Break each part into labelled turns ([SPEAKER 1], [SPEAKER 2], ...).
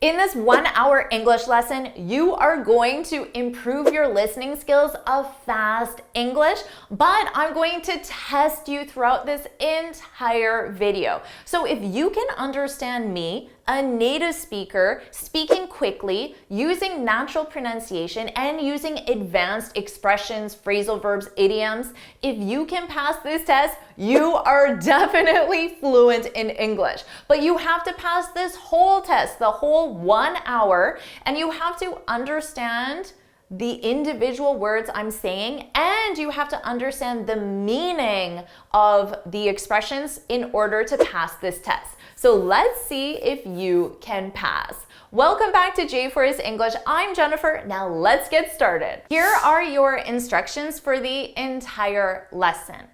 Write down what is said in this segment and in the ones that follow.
[SPEAKER 1] In this 1-hour English lesson, you are going to improve your listening skills of fast English, but I'm going to test you throughout this entire video. So if you can understand me, a native speaker, speaking quickly, using natural pronunciation, and using advanced expressions, phrasal verbs, idioms, if you can pass this test, you are definitely fluent in English. But you have to pass this whole test, the whole 1 hour, and you have to understand the individual words I'm saying, and you have to understand the meaning of the expressions in order to pass this test. So let's see if you can pass. Welcome back to JForrest English. I'm Jennifer. Now let's get started. Here are your instructions for the entire lesson.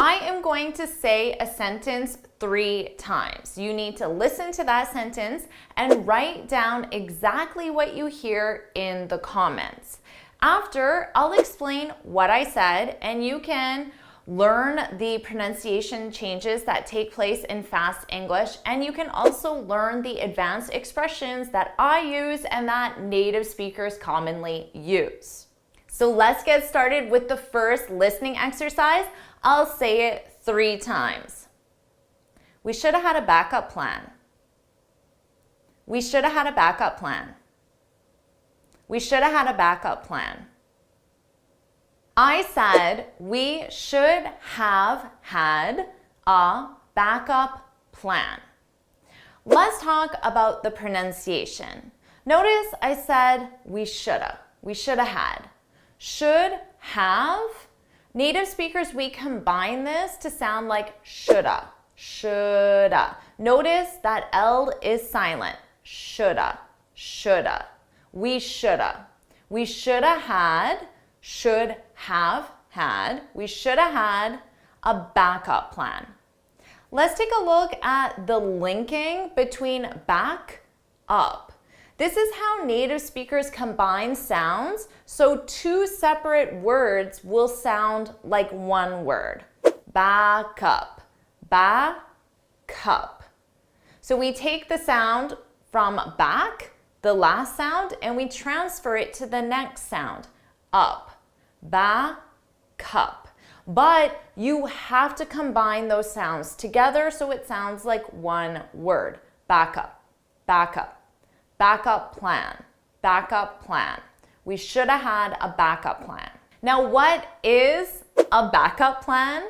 [SPEAKER 1] I am going to say a sentence 3 times. You need to listen to that sentence and write down exactly what you hear in the comments. After, I'll explain what I said, and you can learn the pronunciation changes that take place in fast English, and you can also learn the advanced expressions that I use and that native speakers commonly use. So let's get started with the first listening exercise. I'll say it 3 times. We should have had a backup plan. We should have had a backup plan. We should have had a backup plan. I said we should have had a backup plan. Let's talk about the pronunciation. Notice I said we shoulda. We shoulda had. Should have. Native speakers, we combine this to sound like shoulda. Shoulda. Notice that L is silent. Shoulda. Shoulda. We shoulda. We shoulda had. Should have had. We shoulda had a backup plan. Let's take a look at the linking between back up. This is how native speakers combine sounds, so 2 separate words will sound like 1 word. Back up, back up. So we take the sound from back, the last sound, and we transfer it to the next sound, up, back up. But you have to combine those sounds together so it sounds like 1 word. Back up, back up. Backup plan, backup plan. We should have had a backup plan. Now, what is a backup plan?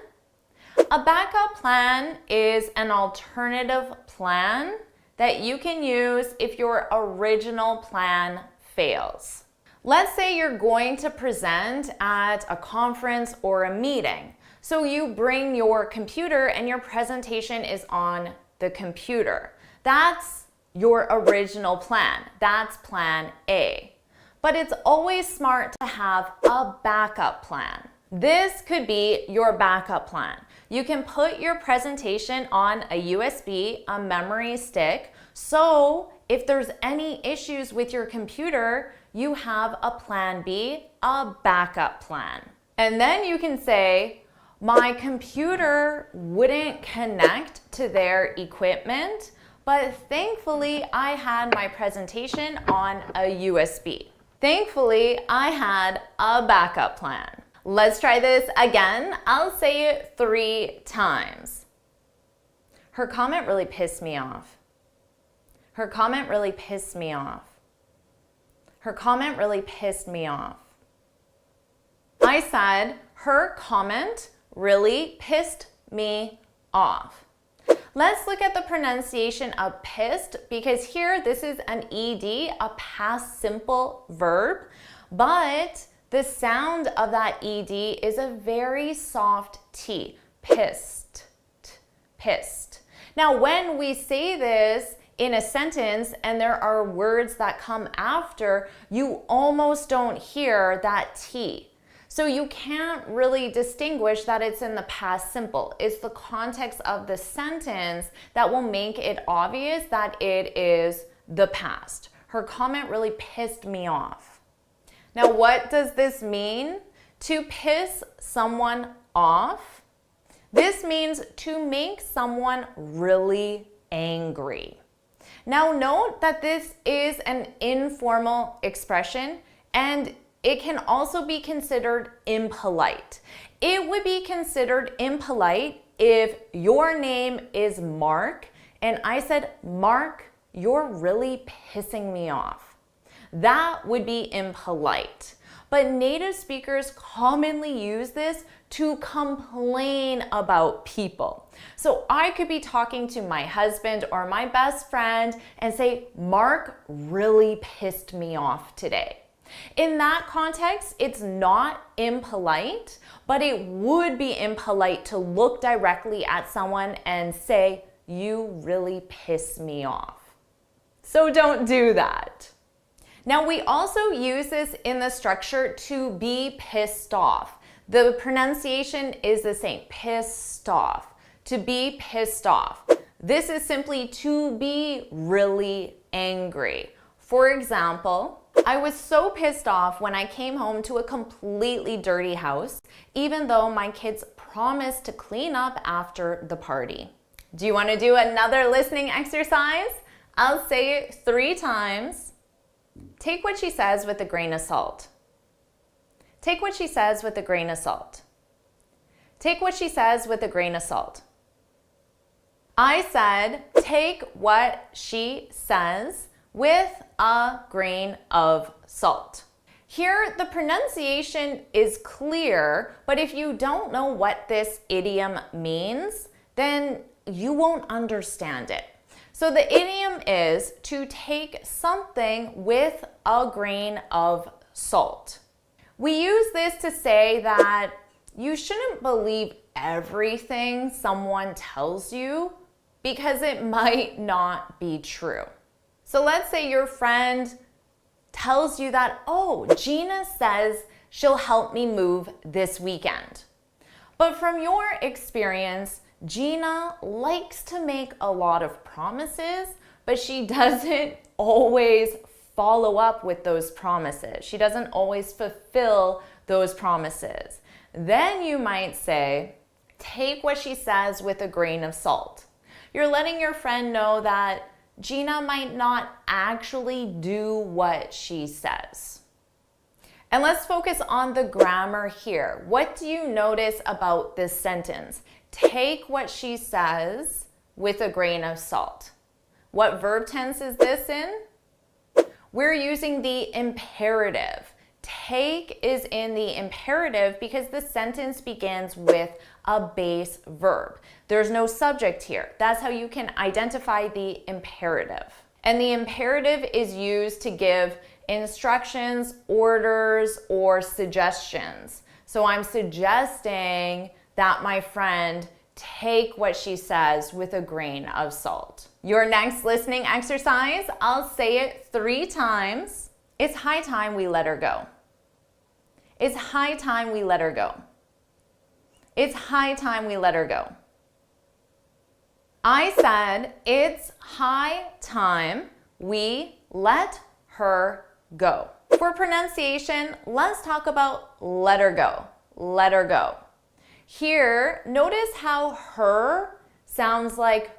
[SPEAKER 1] A backup plan is an alternative plan that you can use if your original plan fails. Let's say you're going to present at a conference or a meeting. So you bring your computer and your presentation is on the computer. That's your original plan. That's plan A. But it's always smart to have a backup plan. This could be your backup plan. You can put your presentation on a USB, a memory stick, so if there's any issues with your computer, you have a plan B, a backup plan. And then you can say, my computer wouldn't connect to their equipment, but thankfully, I had my presentation on a USB. Thankfully, I had a backup plan. Let's try this again. I'll say it 3 times. Her comment really pissed me off. Her comment really pissed me off. Her comment really pissed me off. I said, her comment really pissed me off. Let's look at the pronunciation of pissed, because here this is an ED, a past simple verb, but the sound of that ED is a very soft T, pissed, pissed. Now, when we say this in a sentence and there are words that come after, you almost don't hear that T. So you can't really distinguish that it's in the past simple. It's the context of the sentence that will make it obvious that it is the past. Her comment really pissed me off. Now, what does this mean? To piss someone off, this means to make someone really angry. Now note that this is an informal expression and it can also be considered impolite. It would be considered impolite if your name is Mark and I said, Mark, you're really pissing me off. That would be impolite. But native speakers commonly use this to complain about people. So I could be talking to my husband or my best friend and say, Mark really pissed me off today. In that context, it's not impolite, but it would be impolite to look directly at someone and say, you really piss me off. So don't do that. Now, we also use this in the structure to be pissed off. The pronunciation is the same, pissed off, to be pissed off. This is simply to be really angry. For example, I was so pissed off when I came home to a completely dirty house, even though my kids promised to clean up after the party. Do you want to do another listening exercise? I'll say it 3 times. Take what she says with a grain of salt. Take what she says with a grain of salt. Take what she says with a grain of salt. I said, take what she says with a grain of salt. Here, the pronunciation is clear, but if you don't know what this idiom means, then you won't understand it. So the idiom is to take something with a grain of salt. We use this to say that you shouldn't believe everything someone tells you because it might not be true. So let's say your friend tells you that, oh, Gina says she'll help me move this weekend. But from your experience, Gina likes to make a lot of promises, but she doesn't always follow up with those promises. She doesn't always fulfill those promises. Then you might say, take what she says with a grain of salt. You're letting your friend know that Gina might not actually do what she says. And let's focus on the grammar here. What do you notice about this sentence? Take what she says with a grain of salt. What verb tense is this in? We're using the imperative. Take is in the imperative because the sentence begins with a base verb. There's no subject here. That's how you can identify the imperative. And the imperative is used to give instructions, orders, or suggestions. So I'm suggesting that my friend take what she says with a grain of salt. Your next listening exercise, I'll say it 3 times. It's high time we let her go. It's high time we let her go. It's high time we let her go. I said it's high time we let her go. For pronunciation, let's talk about let her go. Let her go. Here, notice how her sounds like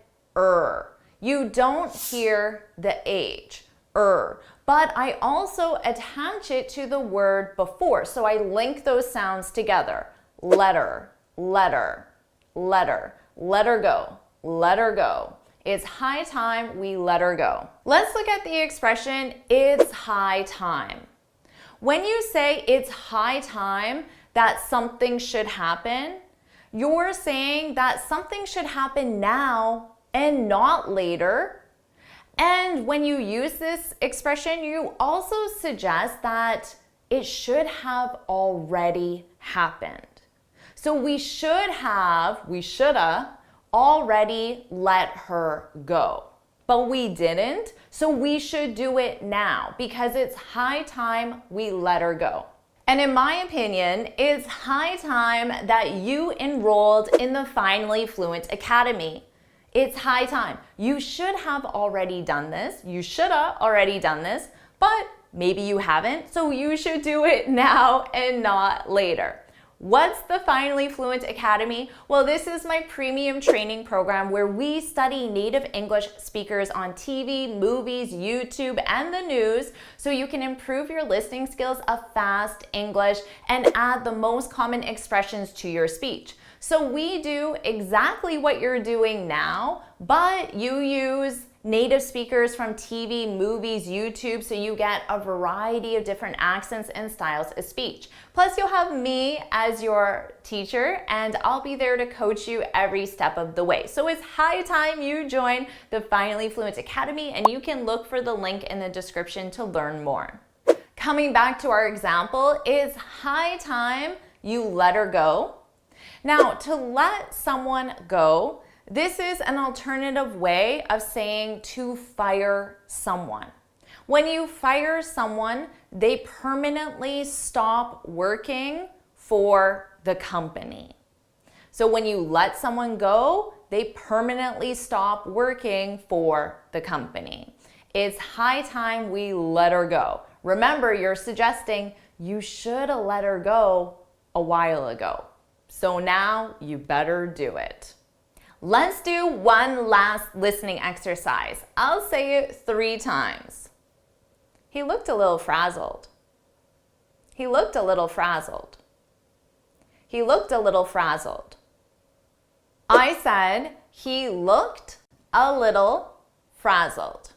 [SPEAKER 1] You don't hear the H, but I also attach it to the word before. So I link those sounds together. Let her, let her, let her, let her go, let her go. It's high time we let her go. Let's look at the expression, it's high time. When you say it's high time that something should happen, you're saying that something should happen now and not later. And when you use this expression, you also suggest that it should have already happened. So we shoulda already let her go. But we didn't, so we should do it now because it's high time we let her go. And in my opinion, it's high time that you enrolled in the Finally Fluent Academy. It's high time. You should have already done this. You shoulda already done this, but maybe you haven't, so you should do it now and not later. What's the Finally Fluent Academy? Well, this is my premium training program where we study native English speakers on TV, movies, YouTube, and the news so you can improve your listening skills of fast English and add the most common expressions to your speech. So we do exactly what you're doing now, but you use native speakers from TV, movies, YouTube, so you get a variety of different accents and styles of speech. Plus, you'll have me as your teacher, and I'll be there to coach you every step of the way. So it's high time you join the Finally Fluent Academy, and you can look for the link in the description to learn more. Coming back to our example, it's high time you let her go. Now, to let someone go, this is an alternative way of saying to fire someone. When you fire someone, they permanently stop working for the company. So when you let someone go, they permanently stop working for the company. It's high time we let her go. Remember, you're suggesting you should have let her go a while ago. So now you better do it. Let's do one last listening exercise. I'll say it 3 times. He looked a little frazzled. He looked a little frazzled. He looked a little frazzled. I said he looked a little frazzled.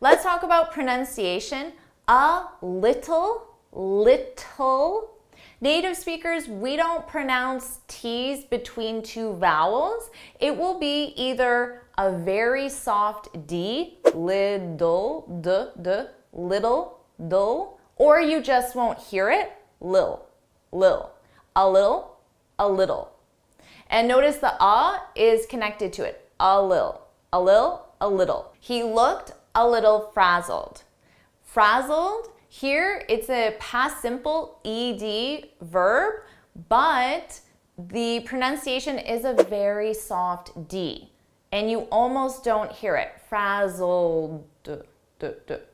[SPEAKER 1] Let's talk about pronunciation. A little, little. Native speakers, we don't pronounce T's between 2 vowels. It will be either a very soft D, little, little, dull, or you just won't hear it, lil, lil. A little, a little. And notice the is connected to it. A lil, a lil, a little. He looked a little frazzled. Frazzled, here it's a past simple ed verb, but the pronunciation is a very soft D, and you almost don't hear it. Frazzled,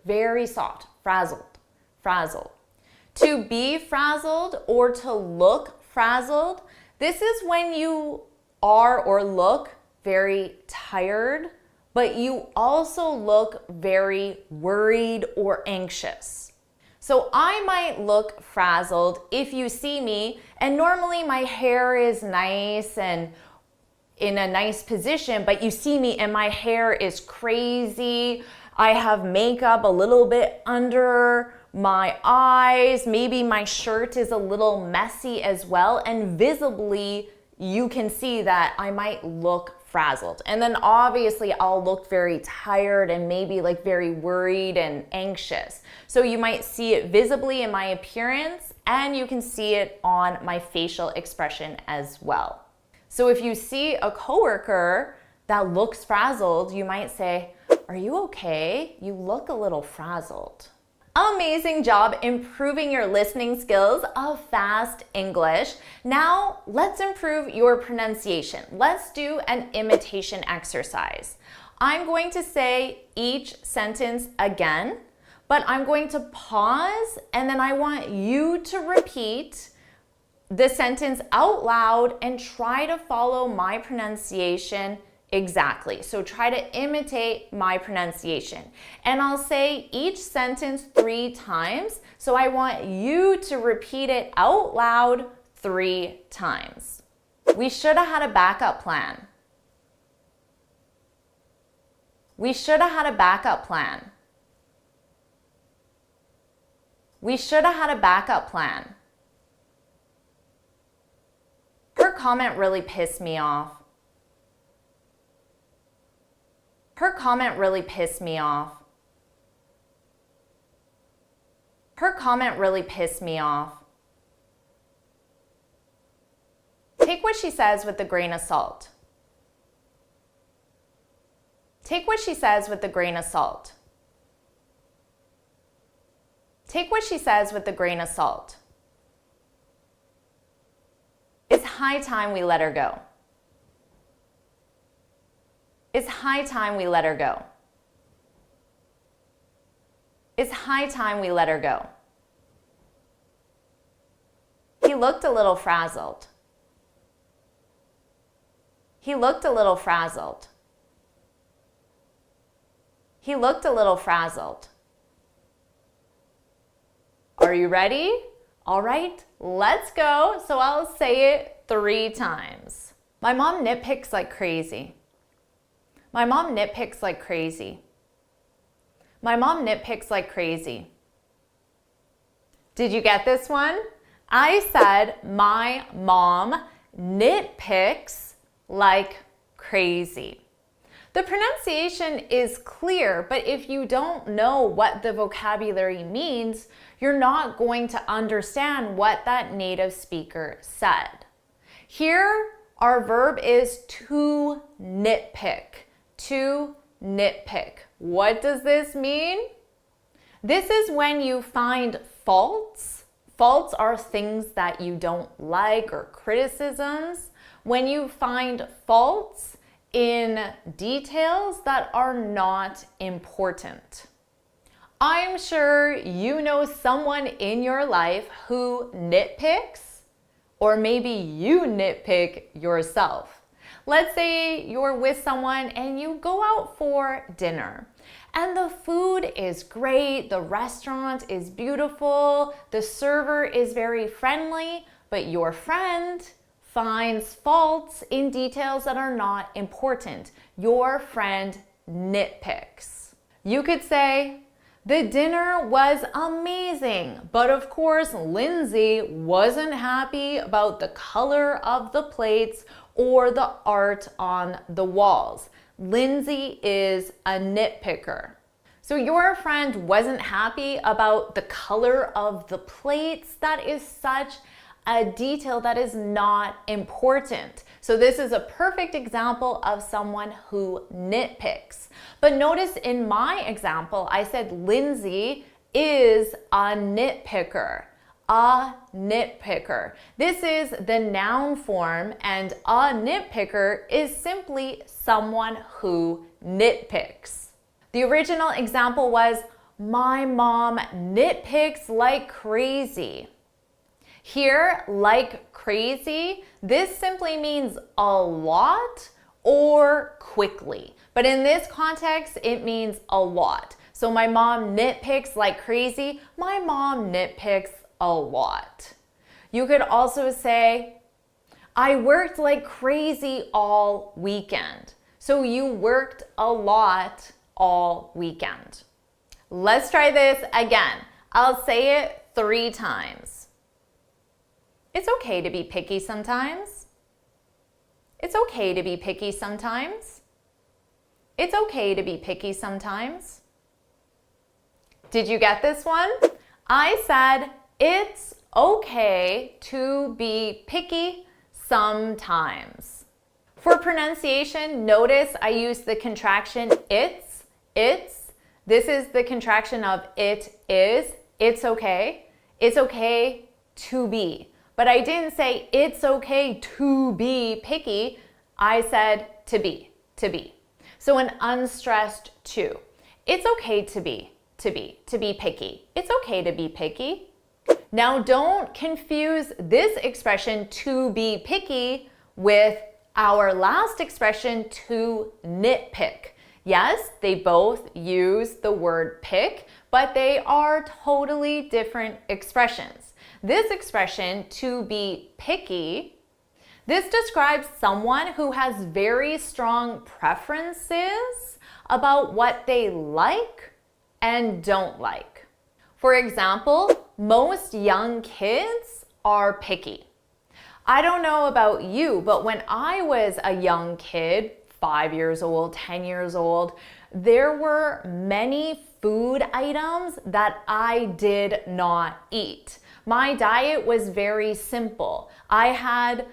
[SPEAKER 1] very soft, frazzled, frazzled. To be frazzled or to look frazzled, this is when you are or look very tired, but you also look very worried or anxious. So I might look frazzled if you see me, and normally my hair is nice and in a nice position, but you see me and my hair is crazy. I have makeup a little bit under my eyes. Maybe my shirt is a little messy as well, and visibly you can see that I might look frazzled. And then obviously I'll look very tired and maybe like very worried and anxious. So you might see it visibly in my appearance, and you can see it on my facial expression as well. So if you see a coworker that looks frazzled, you might say, "Are you okay? You look a little frazzled." Amazing job improving your listening skills of fast English. Now let's improve your pronunciation. Let's do an imitation exercise. I'm going to say each sentence again, but I'm going to pause, and then I want you to repeat the sentence out loud and try to follow my pronunciation exactly. So try to imitate my pronunciation. And I'll say each sentence 3 times. So I want you to repeat it out loud 3 times. We should have had a backup plan. We should have had a backup plan. We should have had a backup plan. Her comment really pissed me off. Her comment really pissed me off. Her comment really pissed me off. Take what she says with a grain of salt. Take what she says with a grain of salt. Take what she says with a grain of salt. It's high time we let her go. It's high time we let her go. It's high time we let her go. He he looked a little frazzled. He looked a little frazzled. He looked a little frazzled. Are you ready? All right, let's go. So I'll say it 3 times. My mom nitpicks like crazy. My mom nitpicks like crazy. My mom nitpicks like crazy. Did you get this one? I said my mom nitpicks like crazy. The pronunciation is clear, but if you don't know what the vocabulary means, you're not going to understand what that native speaker said. Here, our verb is to nitpick. To nitpick. What does this mean? This is when you find faults. Faults are things that you don't like or criticisms. When you find faults in details that are not important. I'm sure you know someone in your life who nitpicks, or maybe you nitpick yourself. Let's say you're with someone and you go out for dinner and the food is great, the restaurant is beautiful, the server is very friendly, but your friend finds faults in details that are not important. Your friend nitpicks. You could say, the dinner was amazing, but of course, Lindsay wasn't happy about the color of the plates or the art on the walls. Lindsay is a nitpicker. So your friend wasn't happy about the color of the plates. That is such a detail that is not important. So this is a perfect example of someone who nitpicks. But notice in my example, I said Lindsay is a nitpicker. A nitpicker. This is the noun form, and a nitpicker is simply someone who nitpicks. The original example was, my mom nitpicks like crazy. Here, like crazy, this simply means a lot or quickly. But in this context, it means a lot. So my mom nitpicks like crazy. My mom nitpicks a lot. You could also say, I worked like crazy all weekend. So you worked a lot all weekend. Let's try this again. I'll say it 3 times. It's okay to be picky sometimes. It's okay to be picky sometimes. It's okay to be picky sometimes. Did you get this one? I said it's okay to be picky sometimes. For pronunciation, notice I use the contraction it's. This is the contraction of it is. It's okay. It's okay to be. But I didn't say it's okay to be picky. I said to be. So an unstressed to. It's okay to be picky. It's okay to be picky. Now don't confuse this expression to be picky with our last expression to nitpick. Yes, they both use the word pick, but they are totally different expressions. This expression, to be picky, this describes someone who has very strong preferences about what they like and don't like. For example, most young kids are picky. I don't know about you, but when I was a young kid, 5 years old, 10 years old, there were many food items that I did not eat. My diet was very simple. I had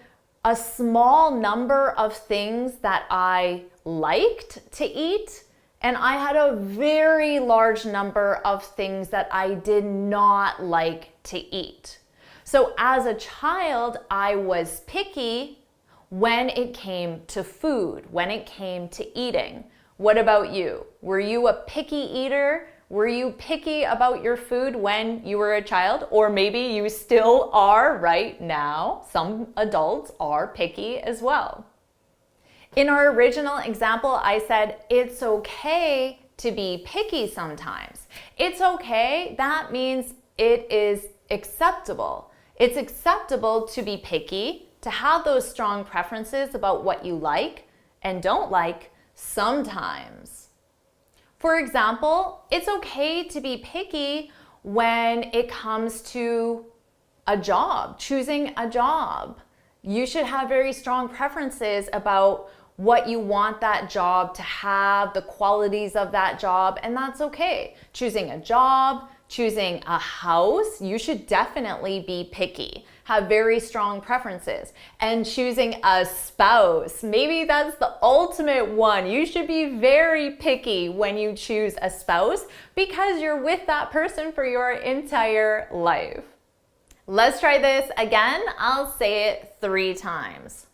[SPEAKER 1] a small number of things that I liked to eat, and I had a very large number of things that I did not like to eat. So as a child, I was picky when it came to food, when it came to eating. What about you? Were you a picky eater Were you picky about your food when you were a child? Or maybe you still are right now. Some adults are picky as well. In our original example, I said it's okay to be picky sometimes. It's okay, that means it is acceptable. It's acceptable to be picky, to have those strong preferences about what you like and don't like sometimes. For example, it's okay to be picky when it comes to a job, choosing a job. You should have very strong preferences about what you want that job to have, the qualities of that job, and that's okay. Choosing a job, choosing a house, you should definitely be picky, have very strong preferences. And choosing a spouse, maybe that's the ultimate one. You should be very picky when you choose a spouse because you're with that person for your entire life. Let's try this again. I'll say it 3 times.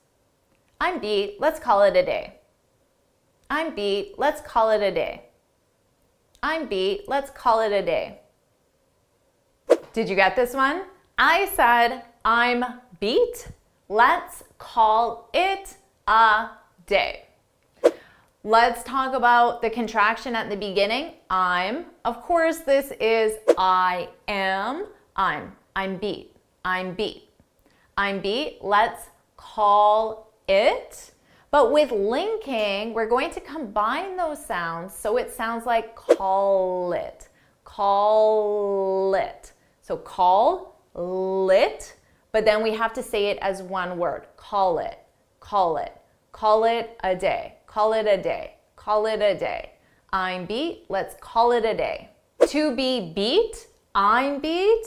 [SPEAKER 1] I'm beat, let's call it a day. I'm beat, let's call it a day. I'm beat, let's call it a day. Did you get this one? I said, I'm beat, let's call it a day. Let's talk about the contraction at the beginning. I'm, of course, this is I am, I'm beat, I'm beat. I'm beat, let's call it. But with linking, we're going to combine those sounds so it sounds like call it, call it. So call lit, but then we have to say it as one word. Call it, call it, call it a day, call it a day, call it a day. I'm beat, let's call it a day. To be beat, I'm beat.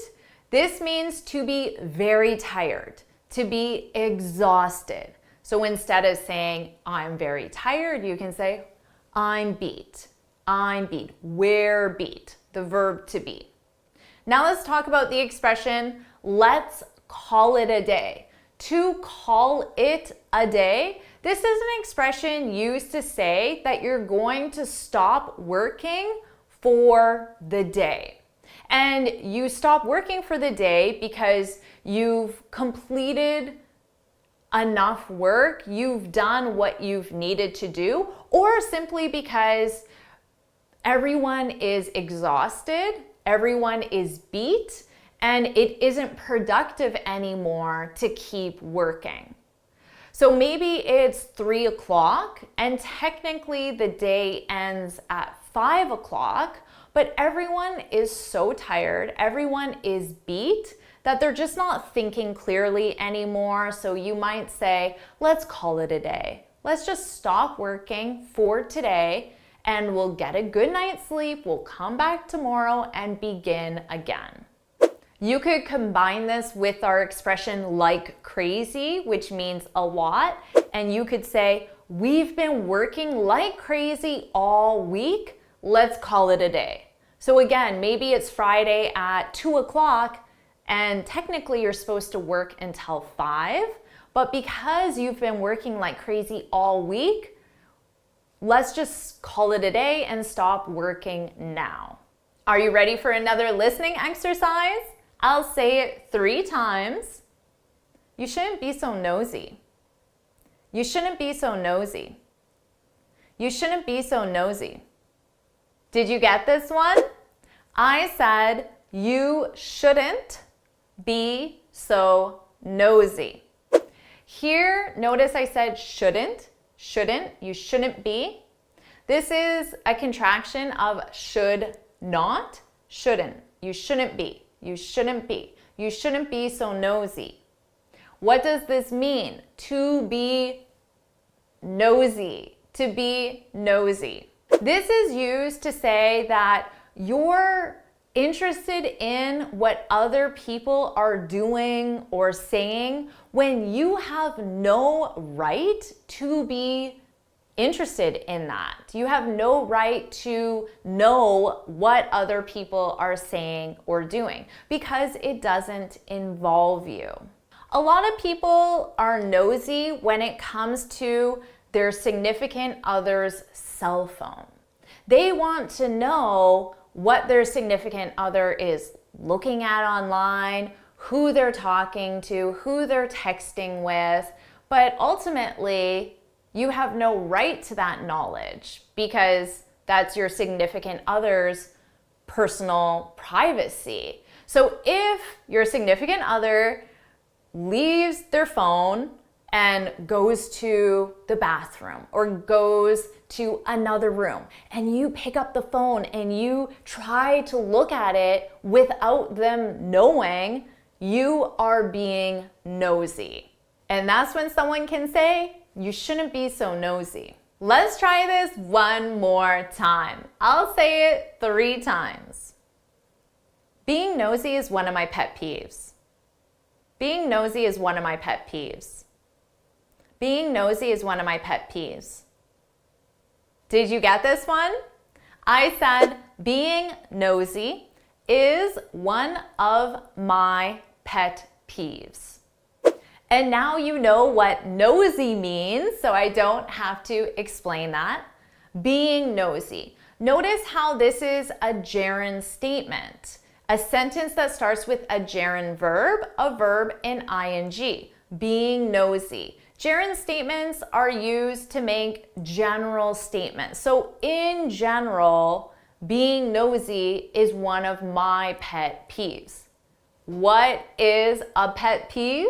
[SPEAKER 1] This means to be very tired, to be exhausted. So instead of saying, I'm very tired, you can say, I'm beat, we're beat, the verb to be. Now let's talk about the expression, let's call it a day. To call it a day, this is an expression used to say that you're going to stop working for the day. And you stop working for the day because you've completed enough work, you've done what you've needed to do, or simply because everyone is exhausted, everyone is beat, and it isn't productive anymore to keep working. So maybe it's 3 o'clock and technically the day ends at 5 o'clock, but everyone is so tired, everyone is beat, that they're just not thinking clearly anymore. So you might say, let's call it a day. Let's just stop working for today and we'll get a good night's sleep. We'll come back tomorrow and begin again. You could combine this with our expression like crazy, which means a lot. And you could say, we've been working like crazy all week. Let's call it a day. So again, maybe it's Friday at 2 o'clock and technically you're supposed to work until 5, but because you've been working like crazy all week, let's just call it a day and stop working now. Are you ready for another listening exercise? I'll say it 3 times. You shouldn't be so nosy. You shouldn't be so nosy. You shouldn't be so nosy. Did you get this one? I said you shouldn't be so nosy. Here, notice I said shouldn't, you shouldn't be. This is a contraction of should not, shouldn't. You shouldn't be, you shouldn't be. You shouldn't be so nosy. What does this mean? To be nosy, to be nosy. This is used to say that you're interested in what other people are doing or saying when you have no right to be interested in that. You have no right to know what other people are saying or doing because it doesn't involve you. A lot of people are nosy when it comes to their significant other's cell phone. They want to know what their significant other is looking at online, who they're talking to, who they're texting with, but ultimately, you have no right to that knowledge because that's your significant other's personal privacy. So if your significant other leaves their phone and goes to the bathroom or goes to another room and you pick up the phone and you try to look at it without them knowing, you are being nosy. And that's when someone can say, you shouldn't be so nosy. Let's try this one more time. I'll say it 3 times. Being nosy is one of my pet peeves. Being nosy is one of my pet peeves. Being nosy is one of my pet peeves. Did you get this one? I said being nosy is one of my pet peeves. And now you know what nosy means, so I don't have to explain that. Being nosy. Notice how this is a gerund statement. A sentence that starts with a gerund verb, a verb in ing. Being nosy. Gerund statements are used to make general statements. So in general, being nosy is one of my pet peeves. What is a pet peeve?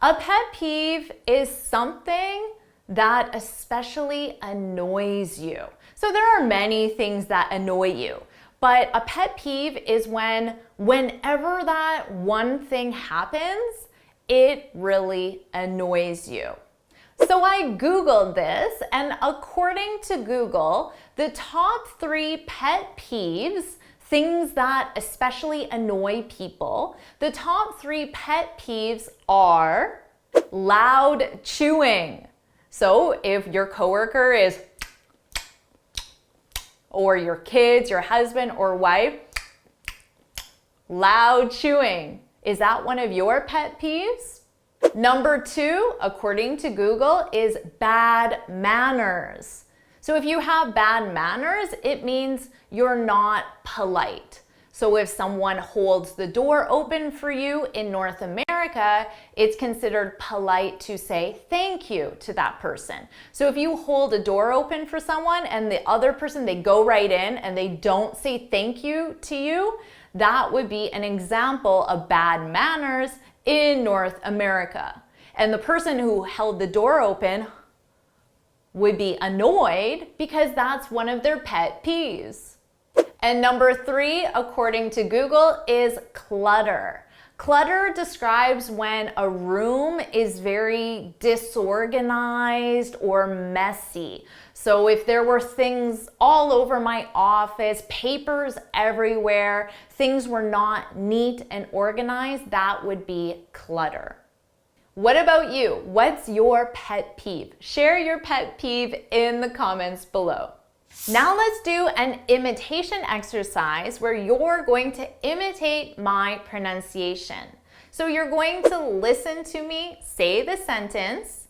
[SPEAKER 1] A pet peeve is something that especially annoys you. So there are many things that annoy you, but a pet peeve is whenever that one thing happens, it really annoys you. So I Googled this, and according to Google, the top 3 pet peeves, things that especially annoy people, the top 3 pet peeves are loud chewing. So if your coworker is, or your kids, your husband or wife, loud chewing. Is that one of your pet peeves? Number 2, according to Google, is bad manners. So if you have bad manners, it means you're not polite. So if someone holds the door open for you in North America, it's considered polite to say thank you to that person. So if you hold a door open for someone and the other person, they go right in and they don't say thank you to you, that would be an example of bad manners in North America. And the person who held the door open would be annoyed because that's one of their pet peeves. And number 3, according to Google, is clutter. Clutter describes when a room is very disorganized or messy. So if there were things all over my office, papers everywhere, things were not neat and organized, that would be clutter. What about you? What's your pet peeve? Share your pet peeve in the comments below. Now let's do an imitation exercise where you're going to imitate my pronunciation. So you're going to listen to me say the sentence,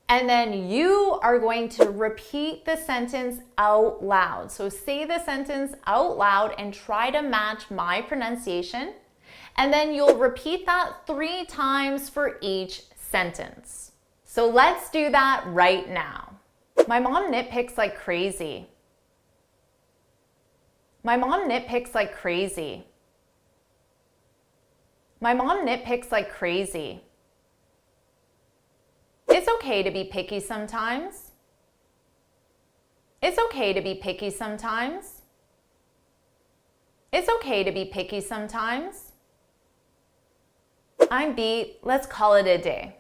[SPEAKER 1] and then you are going to repeat the sentence out loud. So say the sentence out loud and try to match my pronunciation. And then you'll repeat that 3 times for each sentence. So let's do that right now. My mom nitpicks like crazy. My mom nitpicks like crazy. My mom nitpicks like crazy. It's okay to be picky sometimes. It's okay to be picky sometimes. It's okay to be picky sometimes. I'm beat, let's call it a day.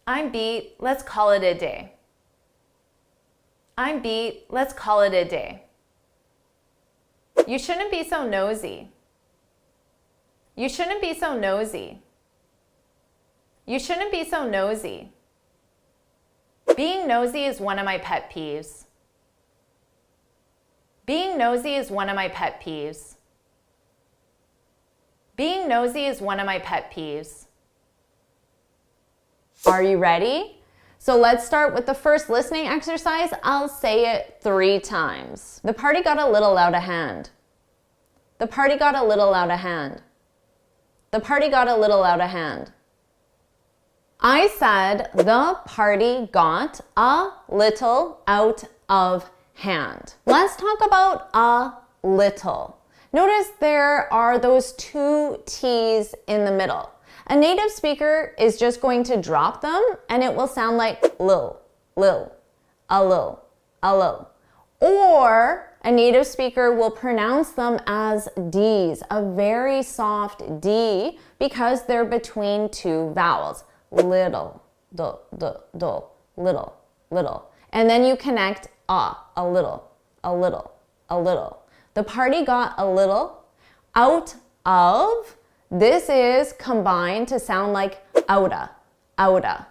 [SPEAKER 1] I'm beat, let's call it a day. I'm beat, let's call it a day. You shouldn't be so nosy. You shouldn't be so nosy. You shouldn't be so nosy. Being nosy is one of my pet peeves. Being nosy is one of my pet peeves. Being nosy is one of my pet peeves. Are you ready? So let's start with the first listening exercise. I'll say it 3 times. The party got a little out of hand. The party got a little out of hand. The party got a little out of hand. I said the party got a little out of hand. Let's talk about a little. Notice there are those 2 T's in the middle. A native speaker is just going to drop them and it will sound like lil, lil, a lil, a lil. Or a native speaker will pronounce them as D's, a very soft D because they're between 2 vowels. Little, little, little. And then you connect a little, a little, a little. The party got a little out of. This is combined to sound like outa, outa.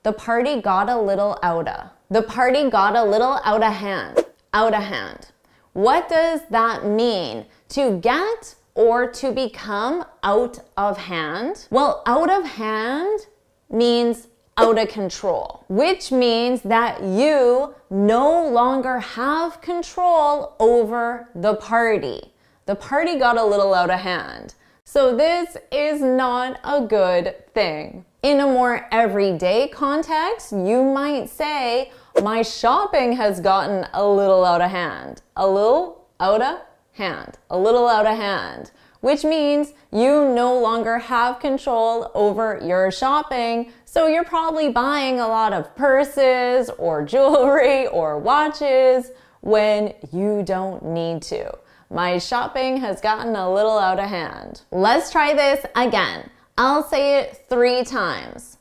[SPEAKER 1] The party got a little outa. The party got a little out of hand, out of hand. What does that mean? To get or to become out of hand? Well, out of hand means out of control, which means that you no longer have control over the party. The party got a little out of hand. So this is not a good thing. In a more everyday context, you might say, my shopping has gotten a little out of hand. A little out of hand. A little out of hand. Which means you no longer have control over your shopping. So you're probably buying a lot of purses or jewelry or watches when you don't need to. My shopping has gotten a little out of hand. Let's try this again. I'll say it 3 times.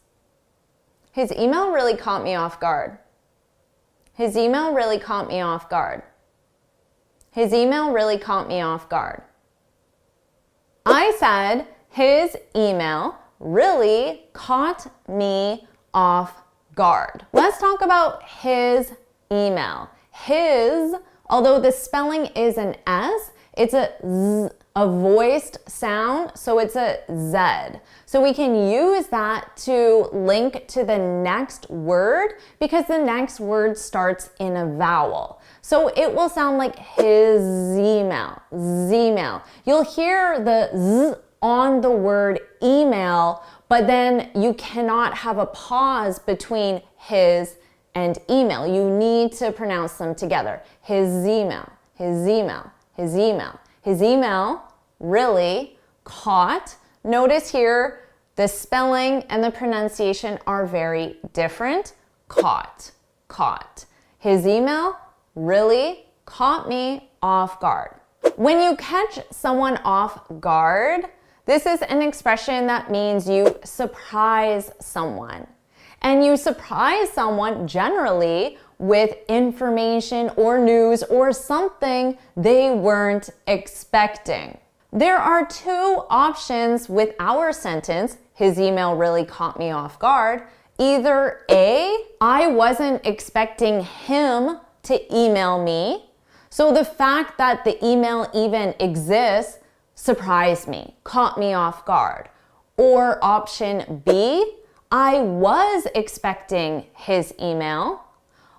[SPEAKER 1] His email really caught me off guard. His email really caught me off guard. His email really caught me off guard. I said his email really caught me off guard. Let's talk about his email. His, although the spelling is an S, it's a Z, a voiced sound, so it's a Z. So we can use that to link to the next word because the next word starts in a vowel. So it will sound like his email, Z-mail. You'll hear the Z on the word email, but then you cannot have a pause between his and email. You need to pronounce them together. His email, his email, his email. His email really caught. Notice here, the spelling and the pronunciation are very different. Caught, caught. His email really caught me off guard. When you catch someone off guard, this is an expression that means you surprise someone. And you surprise someone generally with information or news or something they weren't expecting. There are 2 options with our sentence, his email really caught me off guard. Either A, I wasn't expecting him to email me. So the fact that the email even exists surprised me, caught me off guard. Or option B, I was expecting his email,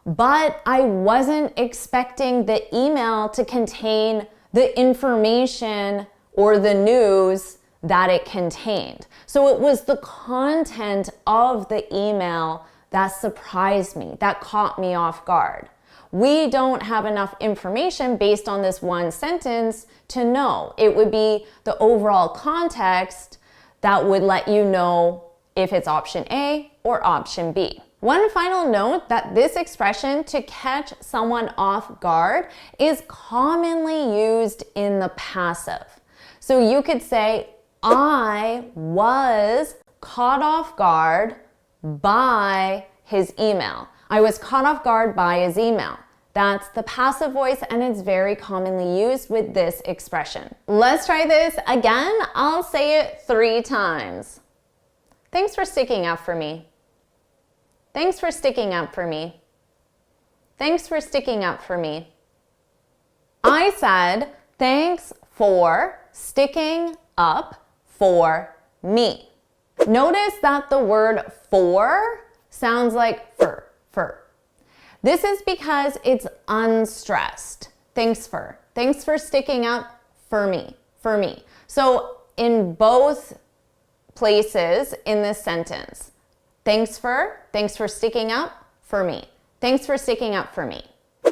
[SPEAKER 1] but I wasn't expecting the email to contain the information or the news that it contained. So it was the content of the email that surprised me, that caught me off guard. We don't have enough information based on this one sentence to know. It would be the overall context that would let you know if it's option A or option B. One final note that this expression, to catch someone off guard, is commonly used in the passive. So you could say, I was caught off guard by his email. I was caught off guard by his email. That's the passive voice and it's very commonly used with this expression. Let's try this again. I'll say it 3 times. Thanks for sticking up for me. Thanks for sticking up for me. Thanks for sticking up for me. I said, thanks for sticking up for me. Notice that the word for sounds like fur, fur. This is because it's unstressed. Thanks for sticking up for me, for me. So in both places in this sentence, thanks for sticking up for me. Thanks for sticking up for me.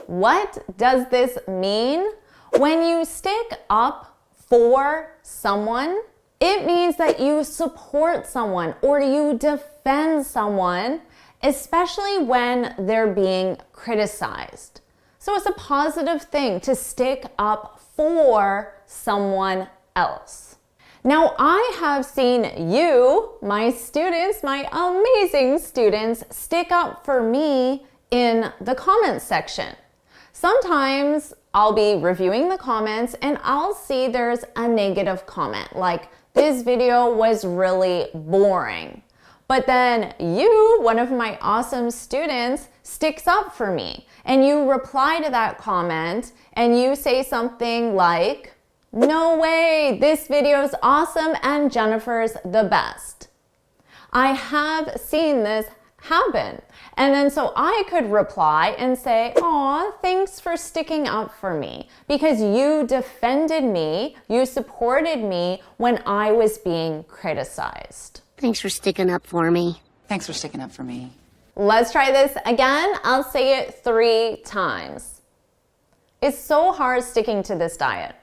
[SPEAKER 1] What does this mean? When you stick up for someone, it means that you support someone or you defend someone, especially when they're being criticized. So it's a positive thing to stick up for someone else. Now, I have seen you, my students, my amazing students, stick up for me in the comments section. Sometimes I'll be reviewing the comments and I'll see there's a negative comment like, this video was really boring. But then you, one of my awesome students, sticks up for me and you reply to that comment and you say something like, no way, this video is awesome and Jennifer's the best. I have seen this happen. And then so I could reply and say, aw, thanks for sticking up for me because you defended me, you supported me when I was being criticized.
[SPEAKER 2] Thanks for sticking up for me.
[SPEAKER 3] Thanks for sticking up for me.
[SPEAKER 1] Let's try this again. I'll say it 3 times. It's so hard sticking to this diet.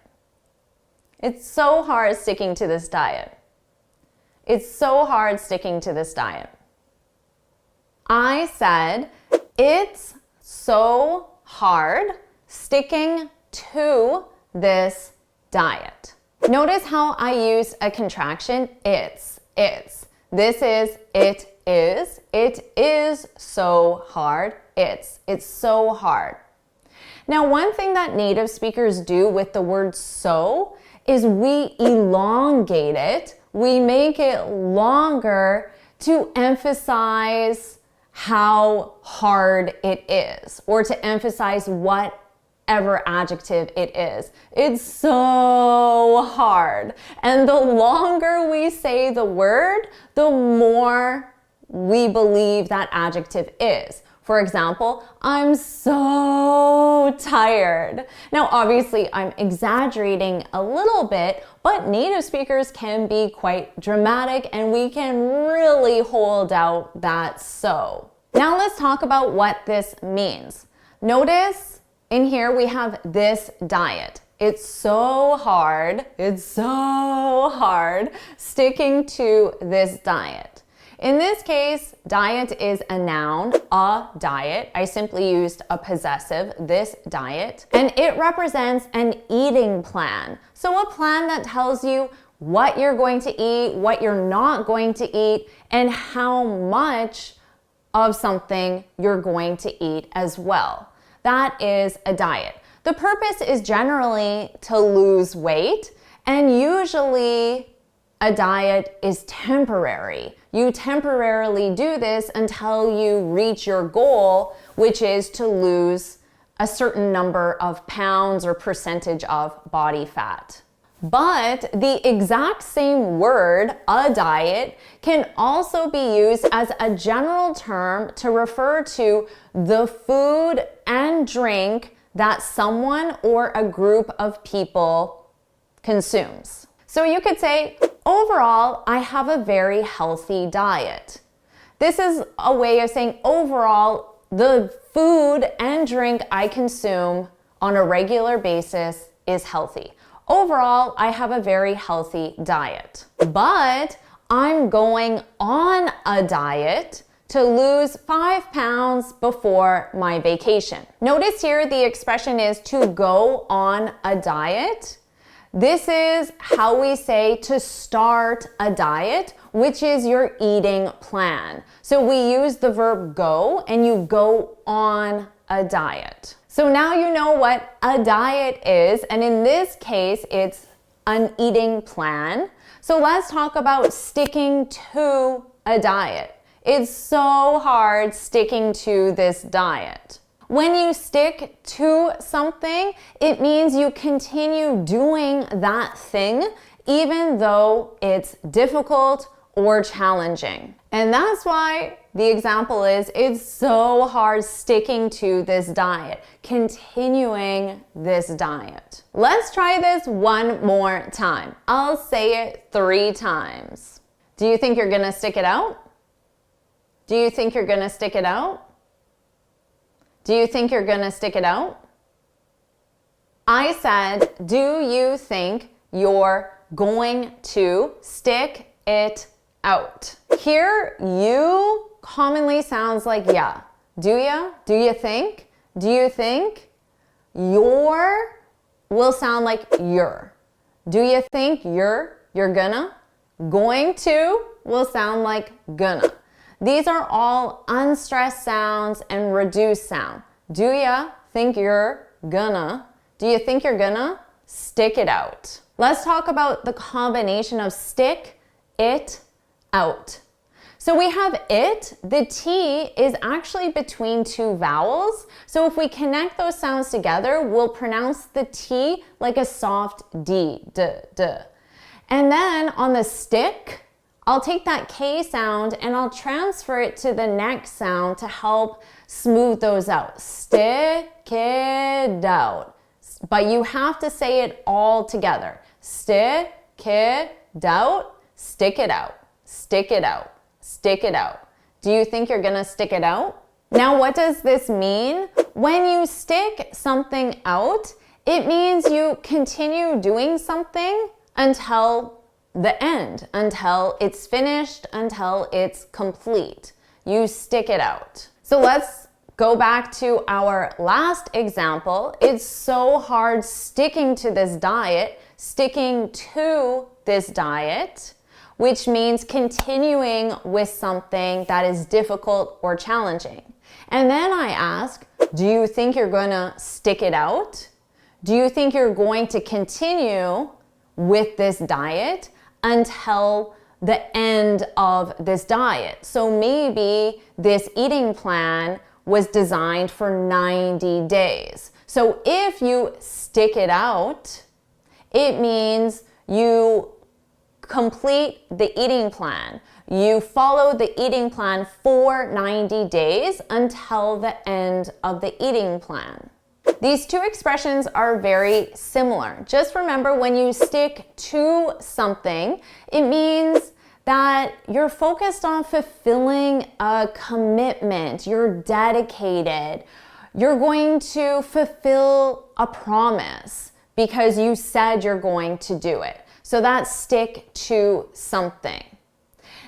[SPEAKER 1] It's so hard sticking to this diet. It's so hard sticking to this diet. I said, it's so hard sticking to this diet. Notice how I use a contraction, it's. This is, it is so hard, it's so hard. Now, one thing that native speakers do with the word so is we elongate it, we make it longer to emphasize how hard it is, or to emphasize whatever adjective it is. It's so hard. And the longer we say the word, the more we believe that adjective is. For example, I'm so tired. Now, obviously, I'm exaggerating a little bit, but native speakers can be quite dramatic and we can really hold out that so. Now let's talk about what this means. Notice in here we have this diet. It's so hard sticking to this diet. In this case, diet is a noun, a diet. I simply used a possessive, this diet, and it represents an eating plan. So a plan that tells you what you're going to eat, what you're not going to eat, and how much of something you're going to eat as well. That is a diet. The purpose is generally to lose weight, and usually a diet is temporary. You temporarily do this until you reach your goal, which is to lose a certain number of pounds or percentage of body fat. But the exact same word, a diet, can also be used as a general term to refer to the food and drink that someone or a group of people consumes. So you could say, overall, I have a very healthy diet. This is a way of saying overall, the food and drink I consume on a regular basis is healthy. Overall, I have a very healthy diet. But I'm going on a diet to lose 5 pounds before my vacation. Notice here the expression is to go on a diet. This is how we say to start a diet, which is your eating plan. So we use the verb go, and you go on a diet. So now you know what a diet is, and in this case, it's an eating plan. So let's talk about sticking to a diet. It's so hard sticking to this diet. When you stick to something, it means you continue doing that thing even though it's difficult or challenging. And that's why The example is, it's so hard sticking to this diet, continuing this diet. Let's try this one more time. I'll say it 3 times. Do you think you're gonna stick it out? Do you think you're gonna stick it out? Do you think you're gonna stick it out? I said, do you think you're going to stick it out? Here, you commonly sounds like yeah. Do ya? Do you think? Do you think? Your will sound like you're. Do you think you're gonna? Going to will sound like gonna. These are all unstressed sounds and reduced sound. Do ya think you're gonna? Do you think you're gonna? Stick it out. Let's talk about the combination of stick it out. So we have it, the T is actually between 2 vowels. So if we connect those sounds together, we'll pronounce the T like a soft D, d. And then on the stick, I'll take that K sound and I'll transfer it to the next sound to help smooth those out. Stick it out. But you have to say it all together. Stick it out, stick it out, stick it out. Stick it out. Do you think you're gonna stick it out? Now, what does this mean? When you stick something out, it means you continue doing something until the end, until it's finished, until it's complete. You stick it out. So let's go back to our last example. It's so hard sticking to this diet, which means continuing with something that is difficult or challenging. And then I ask, do you think you're gonna stick it out? Do you think you're going to continue with this diet until the end of this diet? So maybe this eating plan was designed for 90 days. So if you stick it out, it means you complete the eating plan. You follow the eating plan for 90 days until the end of the eating plan. These 2 expressions are very similar. Just remember, when you stick to something, it means that you're focused on fulfilling a commitment. You're dedicated. You're going to fulfill a promise because you said you're going to do it. So that's stick to something.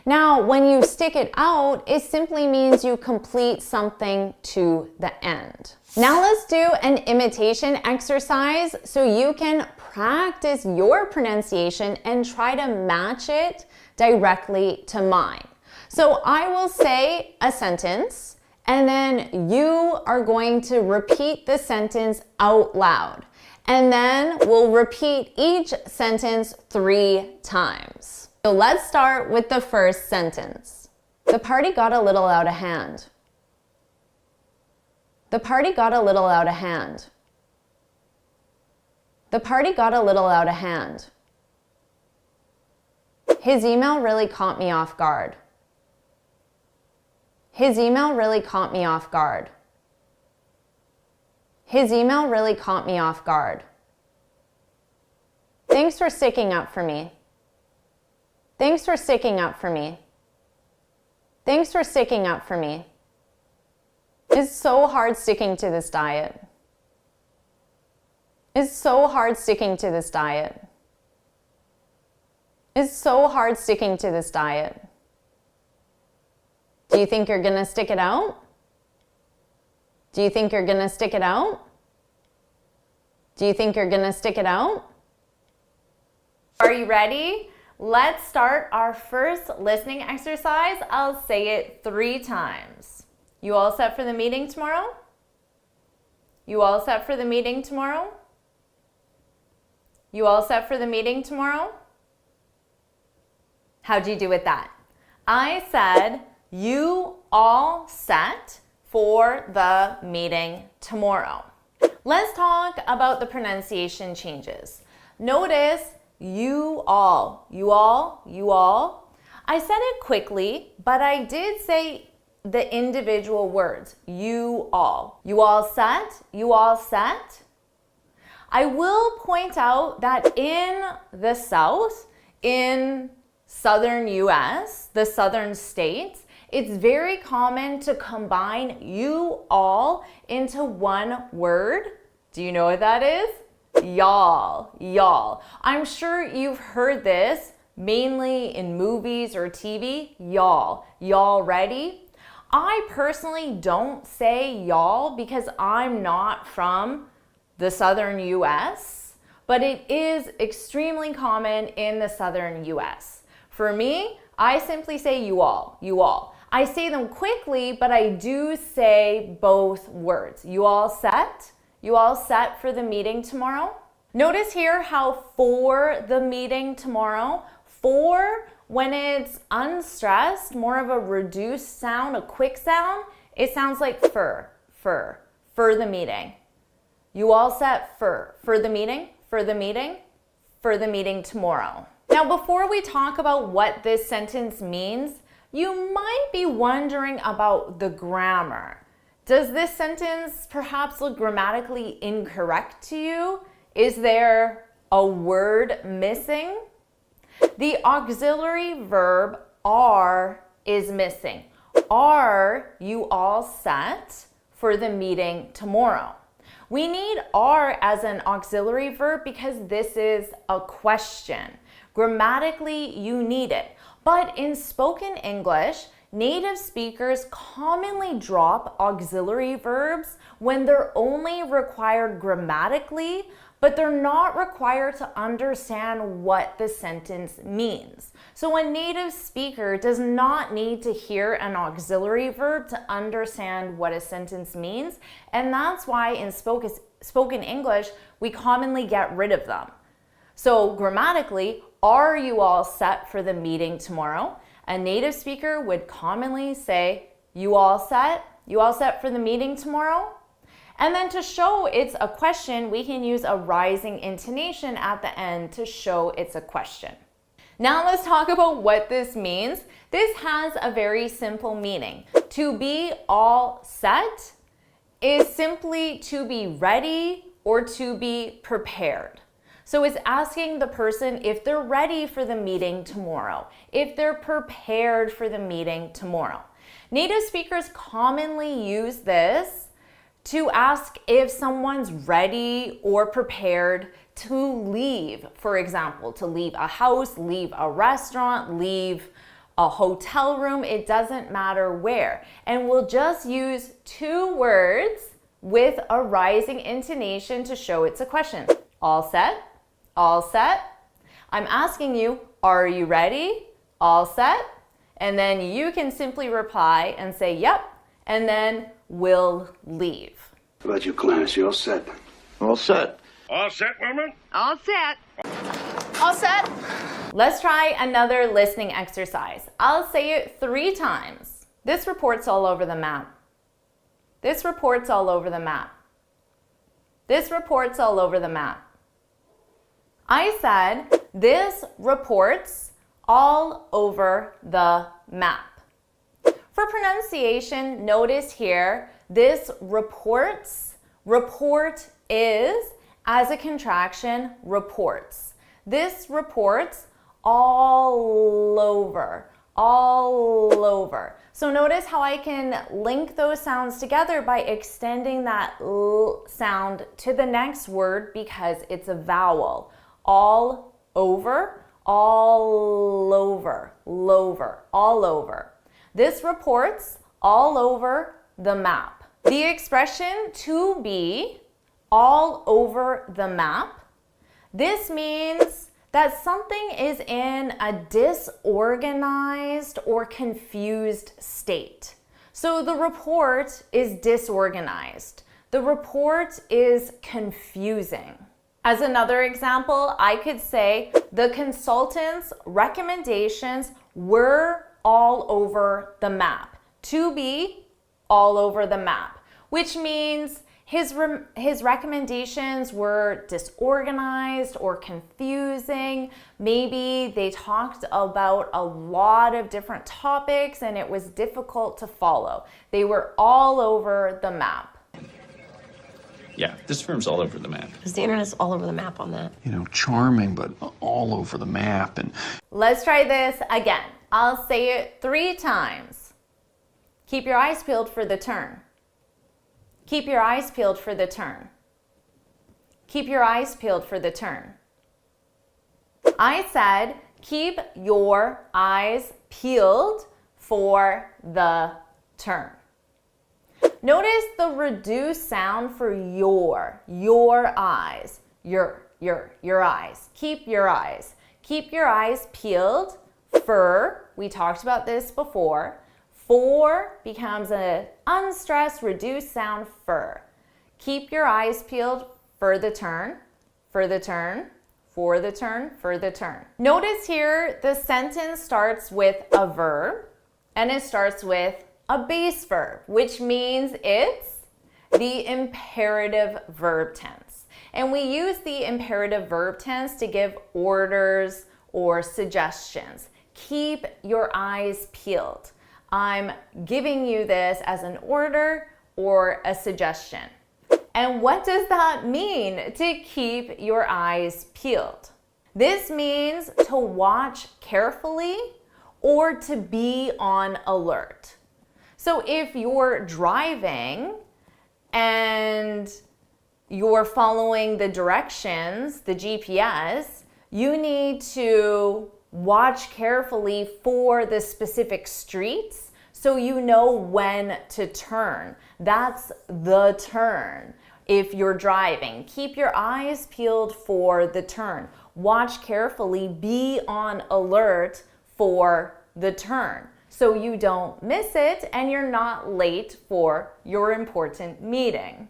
[SPEAKER 1] Now, when you stick it out, it simply means you complete something to the end. Now let's do an imitation exercise so you can practice your pronunciation and try to match it directly to mine. So I will say a sentence and then you are going to repeat the sentence out loud. And then we'll repeat each sentence 3 times. So let's start with the first sentence. The party got a little out of hand. The party got a little out of hand. The party got a little out of hand. His email really caught me off guard. His email really caught me off guard. His email really caught me off guard. Thanks for sticking up for me. Thanks for sticking up for me. Thanks for sticking up for me. It's so hard sticking to this diet. It's so hard sticking to this diet. It's so hard sticking to this diet. Do you think you're gonna stick it out? Do you think you're gonna stick it out? Do you think you're gonna stick it out? Are you ready? Let's start our first listening exercise. I'll say it 3 times. You all set for the meeting tomorrow? You all set for the meeting tomorrow? You all set for the meeting tomorrow? How'd you do with that? I said, you all set for the meeting tomorrow. Let's talk about the pronunciation changes. Notice you all. I said it quickly, but I did say the individual words. You all. You all set? You all set? I will point out that in the South, in southern US, the southern states, it's very common to combine you all into one word. Do you know what that is? Y'all, y'all. I'm sure you've heard this mainly in movies or TV. Y'all, y'all ready? I personally don't say y'all because I'm not from the southern US, but it is extremely common in the southern US. For me, I simply say you all, you all. I say them quickly, but I do say both words. You all set? You all set for the meeting tomorrow? Notice here how for the meeting tomorrow, for when it's unstressed, more of a reduced sound, a quick sound, it sounds like for the meeting. You all set for the meeting, for the meeting, for the meeting tomorrow. Now, before we talk about what this sentence means, you might be wondering about the grammar. Does this sentence perhaps look grammatically incorrect to you? Is there a word missing? The auxiliary verb are is missing. Are you all set for the meeting tomorrow? We need are as an auxiliary verb because this is a question. Grammatically, you need it. But in spoken English, native speakers commonly drop auxiliary verbs when they're only required grammatically, but they're not required to understand what the sentence means. So a native speaker does not need to hear an auxiliary verb to understand what a sentence means, and that's why in spoken English, we commonly get rid of them. So grammatically, are you all set for the meeting tomorrow? A native speaker would commonly say, you all set? You all set for the meeting tomorrow? And then to show it's a question, we can use a rising intonation at the end to show it's a question. Now let's talk about what this means. This has a very simple meaning. To be all set is simply to be ready or to be prepared. So it's asking the person if they're ready for the meeting tomorrow, if they're prepared for the meeting tomorrow. Native speakers commonly use this to ask if someone's ready or prepared to leave. For example, to leave a house, leave a restaurant, leave a hotel room, it doesn't matter where. And we'll just use two words with a rising intonation to show it's a question. All set? All set? I'm asking you, are you ready? All set? And then you can simply reply and say, yep, and then we'll leave.
[SPEAKER 3] How about you, Clarence? You all set?
[SPEAKER 4] All set.
[SPEAKER 5] All set, woman?
[SPEAKER 6] All set.
[SPEAKER 1] All set? Let's try another listening exercise. I'll say it 3 times. This report's all over the map. This report's all over the map. This report's all over the map. I said, this report's all over the map. For pronunciation, notice here, this reports, report is, as a contraction, reports. This reports all over, all over. So notice how I can link those sounds together by extending that L sound to the next word because it's a vowel. All over, all over, lover, all over. This reports all over the map. The expression to be all over the map, this means that something is in a disorganized or confused state. So the report is disorganized. The report is confusing. As another example, I could say the consultant's recommendations were all over the map. To be all over the map, which means His recommendations were disorganized or confusing. Maybe they talked about a lot of different topics and it was difficult to follow. They were all over the map.
[SPEAKER 4] Yeah, this firm's all over the map.
[SPEAKER 5] Because the internet's all over the map on that.
[SPEAKER 6] You know, charming, but all over the map. And
[SPEAKER 1] Let's try this again. I'll say it 3 times. Keep your eyes peeled for the turn. Keep your eyes peeled for the turn. Keep your eyes peeled for the turn. I said, keep your eyes peeled for the turn. Notice the reduced sound for your eyes, your eyes. Keep your eyes. Keep your eyes peeled for, we talked about this before, for becomes an unstressed, reduced sound for. Keep your eyes peeled for the turn, for the turn, for the turn, for the turn. Notice here the sentence starts with a verb and it starts with a base verb, which means it's the imperative verb tense. And we use the imperative verb tense to give orders or suggestions. Keep your eyes peeled. I'm giving you this as an order or a suggestion. And what does that mean, to keep your eyes peeled? This means to watch carefully or to be on alert. So if you're driving and you're following the directions, the GPS, you need to watch carefully for the specific streets so you know when to turn. That's the turn. If you're driving, keep your eyes peeled for the turn. Watch carefully, be on alert for the turn so you don't miss it and you're not late for your important meeting.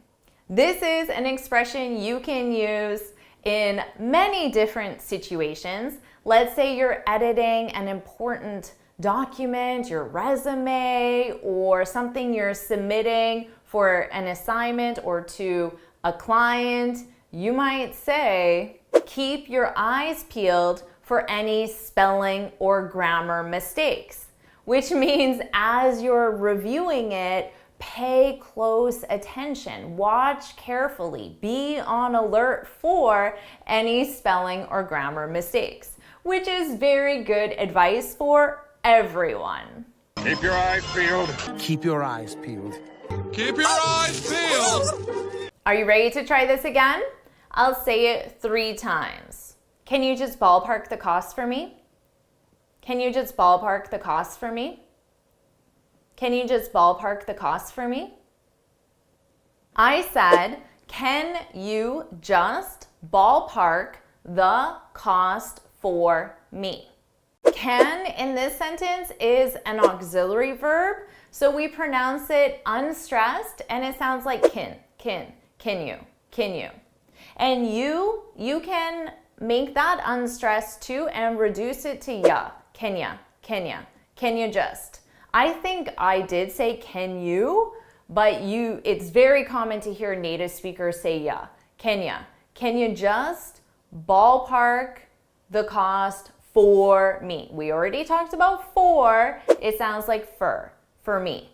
[SPEAKER 1] This is an expression you can use in many different situations. Let's say you're editing an important document, your resume, or something you're submitting for an assignment or to a client. You might say, keep your eyes peeled for any spelling or grammar mistakes, which means as you're reviewing it, pay close attention, watch carefully, be on alert for any spelling or grammar mistakes, which is very good advice for everyone.
[SPEAKER 7] Keep your eyes peeled.
[SPEAKER 8] Keep your eyes peeled.
[SPEAKER 7] Keep your eyes peeled.
[SPEAKER 1] Are you ready to try this again? I'll say it 3 times. Can you just ballpark the cost for me? Can you just ballpark the cost for me? Can you just ballpark the cost for me? I said, can you just ballpark the cost for me? Can in this sentence is an auxiliary verb, so we pronounce it unstressed and it sounds like can you. And you can make that unstressed too and reduce it to ya, can you just. I think I did say can you, but it's very common to hear native speakers say yeah. Can you just ballpark the cost for me? We already talked about for. It sounds like for me.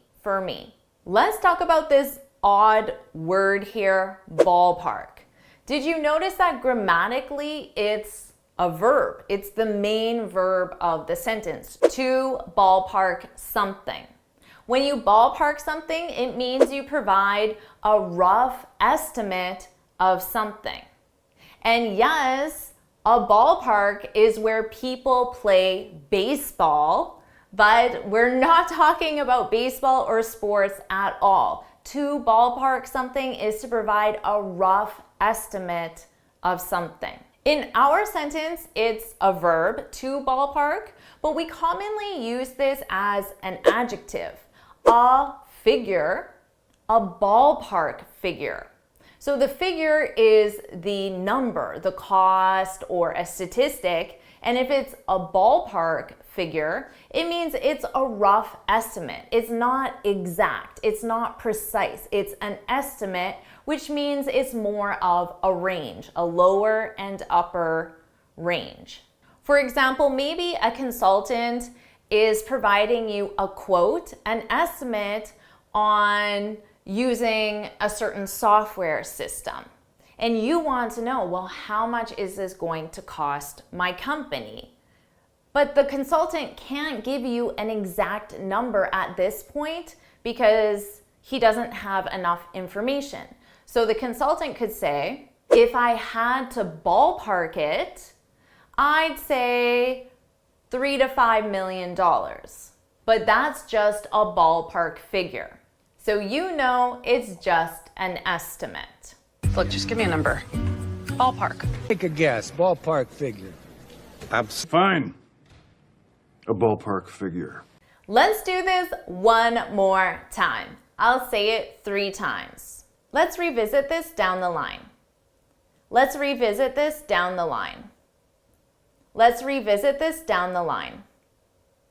[SPEAKER 1] Let's talk about this odd word here, ballpark. Did you notice that grammatically it's a verb? It's the main verb of the sentence, to ballpark something. When you ballpark something, it means you provide a rough estimate of something. And yes, a ballpark is where people play baseball, but we're not talking about baseball or sports at all. To ballpark something is to provide a rough estimate of something. In our sentence, it's a verb, to ballpark, but we commonly use this as an adjective. A figure, a ballpark figure. So the figure is the number, the cost, or a statistic. And if it's a ballpark figure, it means it's a rough estimate. It's not exact. It's not precise. It's an estimate which means it's more of a range, a lower and upper range. For example, maybe a consultant is providing you a quote, an estimate on using a certain software system. And you want to know, well, how much is this going to cost my company? But the consultant can't give you an exact number at this point because he doesn't have enough information. So the consultant could say, if I had to ballpark it, I'd say $3 to $5 million. But that's just a ballpark figure. So you know it's just an estimate.
[SPEAKER 5] Look, just give me a number. Ballpark.
[SPEAKER 8] Take a guess, ballpark figure.
[SPEAKER 6] Fine. A ballpark figure.
[SPEAKER 1] Let's do this one more time. I'll say it 3 times. Let's revisit this down the line. Let's revisit this down the line. Let's revisit this down the line.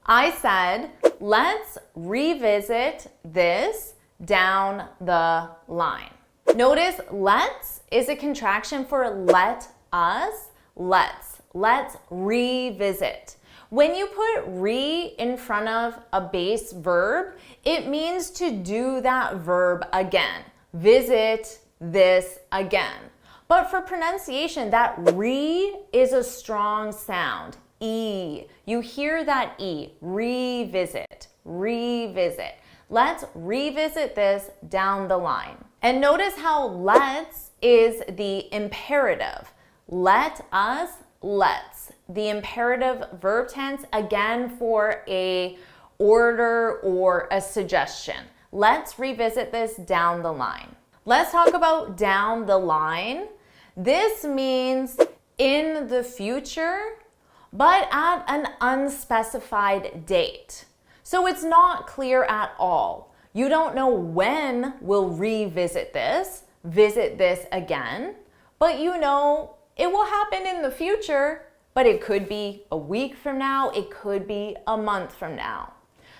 [SPEAKER 1] I said, let's revisit this down the line. Notice let's is a contraction for let us. Let's revisit. When you put re in front of a base verb, it means to do that verb again. Visit this again. But for pronunciation, that re is a strong sound. E. You hear that E. Revisit. Revisit. Let's revisit this down the line. And notice how let's is the imperative. Let us, let's. The imperative verb tense, again for a order or a suggestion. Let's revisit this down the line. Let's talk about down the line. This means in the future, but at an unspecified date. So it's not clear at all. You don't know when we'll revisit this, visit this again, but you know it will happen in the future, but it could be a week from now, it could be a month from now.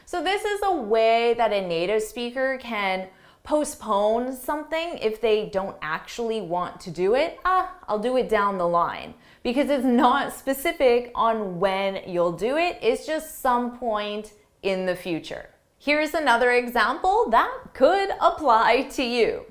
[SPEAKER 1] So this is a way that a native speaker can postpone something if they don't actually want to do it. I'll do it down the line, because it's not specific on when you'll do it. It's just some point in the future. Here's another example that could apply to you.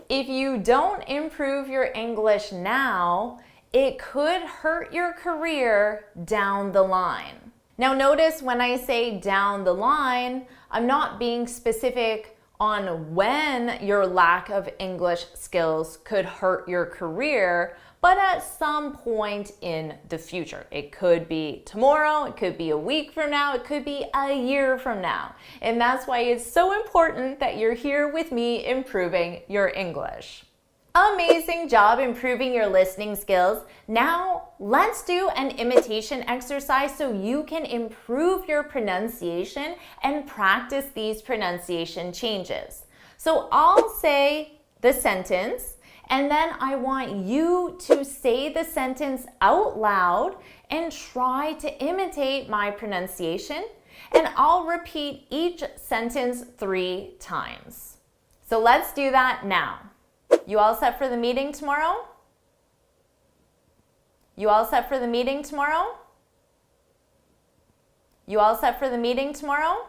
[SPEAKER 1] If you don't improve your English now, it could hurt your career down the line. Now notice when I say down the line, I'm not being specific on when your lack of English skills could hurt your career, but at some point in the future. It could be tomorrow, it could be a week from now, it could be a year from now. And that's why it's so important that you're here with me improving your English. Amazing job improving your listening skills. Now let's do an imitation exercise so you can improve your pronunciation and practice these pronunciation changes. So I'll say the sentence, and then I want you to say the sentence out loud and try to imitate my pronunciation, and I'll repeat each sentence 3 times. So let's do that now. You all set for the meeting tomorrow? You all set for the meeting tomorrow? You all set for the meeting tomorrow?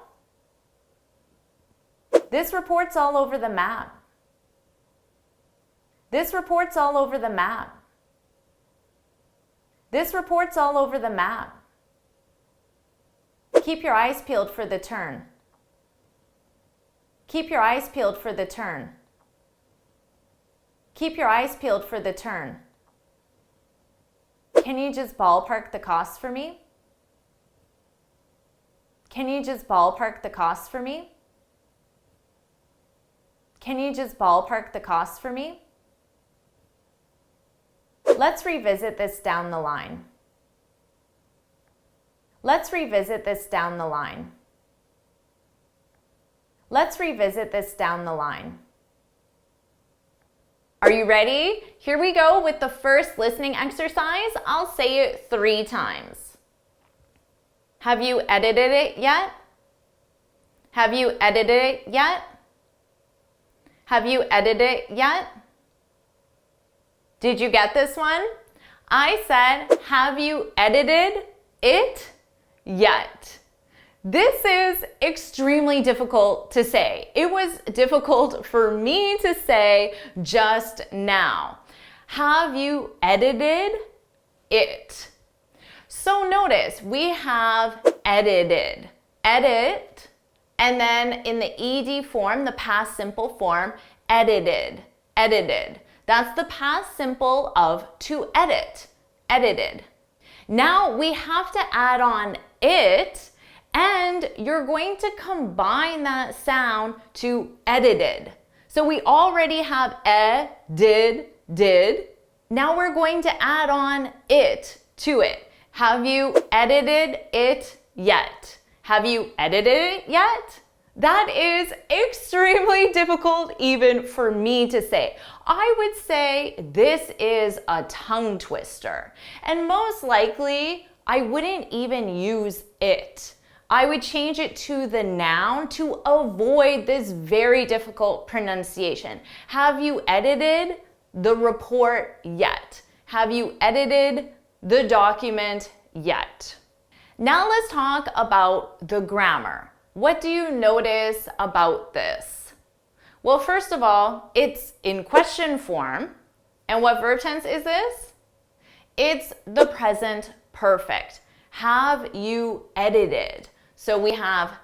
[SPEAKER 1] This report's all over the map. This report's all over the map. This report's all over the map. Keep your eyes peeled for the turn. Keep your eyes peeled for the turn. Keep your eyes peeled for the turn. Can you just ballpark the cost for me? Can you just ballpark the cost for me? Can you just ballpark the cost for me? Let's revisit this down the line. Let's revisit this down the line. Let's revisit this down the line. Are you ready? Here we go with the first listening exercise. I'll say it 3 times. Have you edited it yet? Have you edited it yet? Have you edited it yet? Did you get this one? I said, have you edited it yet? This is extremely difficult to say. It was difficult for me to say just now. Have you edited it? So notice we have edited, edit, and then in the ed form, the past simple form, edited, edited. That's the past simple of to edit, edited. Now we have to add on it, and you're going to combine that sound to edited. So we already have did. Now we're going to add on it to it. Have you edited it yet? Have you edited it yet? That is extremely difficult even for me to say. I would say this is a tongue twister. And most likely, I wouldn't even use it. I would change it to the noun to avoid this very difficult pronunciation. Have you edited the report yet? Have you edited the document yet? Now let's talk about the grammar. What do you notice about this? Well, first of all, it's in question form. And what verb tense is this? It's the present perfect. Have you edited? So we have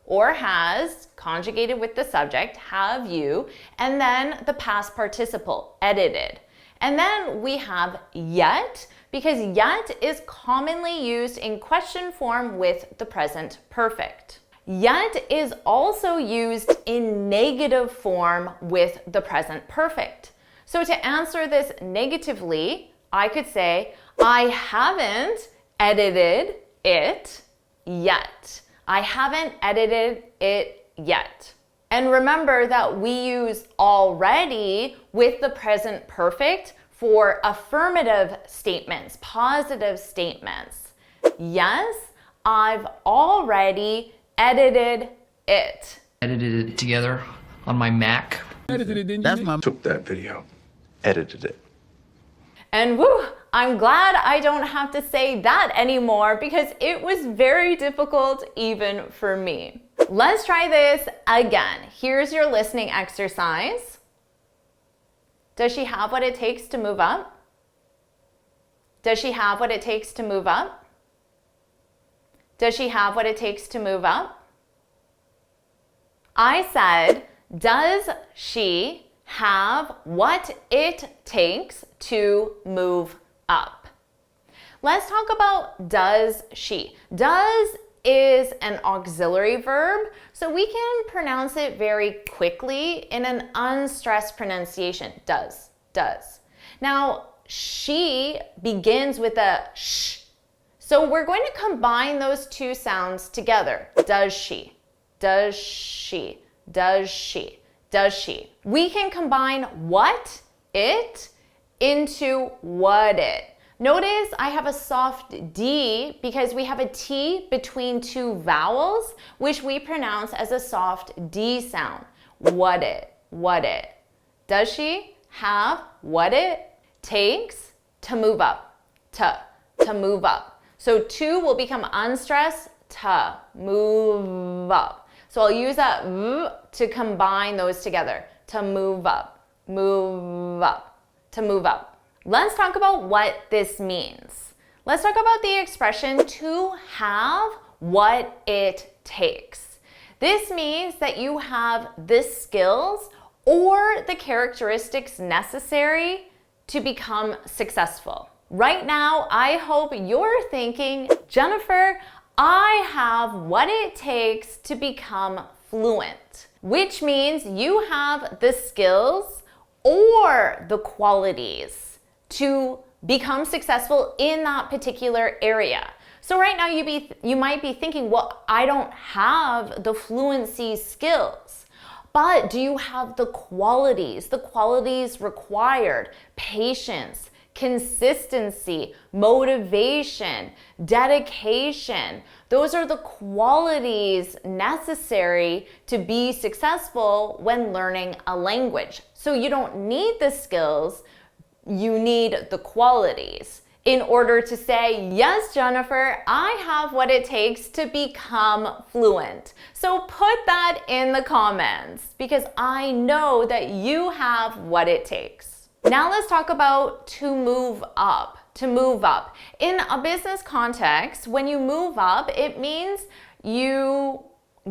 [SPEAKER 1] or has conjugated with the subject, have you, and then the past participle, edited. And then we have yet, because yet is commonly used in question form with the present perfect. Yet is also used in negative form with the present perfect. So to answer this negatively, I could say, I haven't edited it yet. I haven't edited it yet. And remember that we use already with the present perfect for affirmative statements, positive statements. Yes, I've already edited it.
[SPEAKER 9] Edited it together on my Mac.
[SPEAKER 6] Took that video, edited it.
[SPEAKER 1] And woo, I'm glad I don't have to say that anymore because it was very difficult even for me. Let's try this again. Here's your listening exercise. Does she have what it takes to move up? Does she have what it takes to move up? Does she have what it takes to move up? I said, does she have what it takes to move up? Let's talk about does she. Does is an auxiliary verb, so we can pronounce it very quickly in an unstressed pronunciation. Does. Now, she begins with a sh, so we're going to combine those two sounds together. Does she? Does she? Does she? Does she? We can combine what it into what it. Notice I have a soft D because we have a T between two vowels, which we pronounce as a soft D sound. What it, what it. Does she have what it takes to move up? To move up. So to will become unstressed, to move up. So I'll use that v to combine those together. To move up, move up, to move up. Let's talk about what this means. Let's talk about the expression to have what it takes. This means that you have the skills or the characteristics necessary to become successful. Right now, I hope you're thinking, Jennifer, I have what it takes to become fluent, which means you have the skills or the qualities to become successful in that particular area. So right now you might be thinking, well, I don't have the fluency skills, but do you have the qualities required? Patience, consistency, motivation, dedication. Those are the qualities necessary to be successful when learning a language. So you don't need the skills, you need the qualities in order to say, yes, Jennifer, I have what it takes to become fluent. So put that in the comments because I know that you have what it takes. Now let's talk about to move up. To move up. In a business context, when you move up, it means you